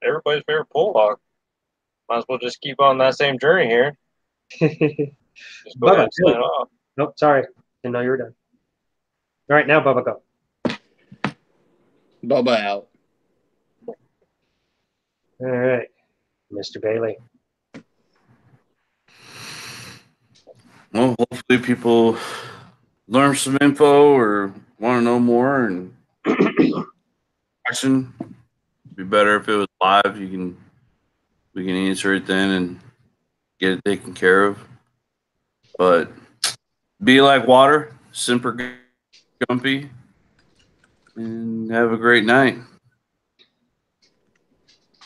everybody's favorite pull hawk. Might as well just keep on that same journey here. Just go ahead and sign off. Nope, sorry. Didn't know you were done. All right, now Bubba, go. Bubba out. All right, Mr. Bailey. Well, hopefully people learn some info or want to know more and question. It'd be better if it was live. We can answer it then and get it taken care of. But be like water, simper gumpy, and have a great night.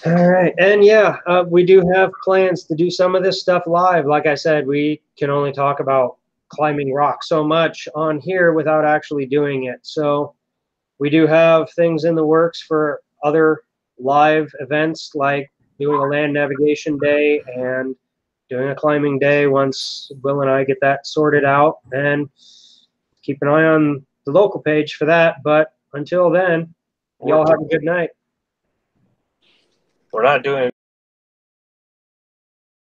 All right, and yeah, we do have plans to do some of this stuff live. Like I said, we can only talk about climbing rock so much on here without actually doing it. So we do have things in the works for other live events, like doing a land navigation day and doing a climbing day once Will and I get that sorted out. And keep an eye on the local page for that. But until then, y'all have a good night. We're not doing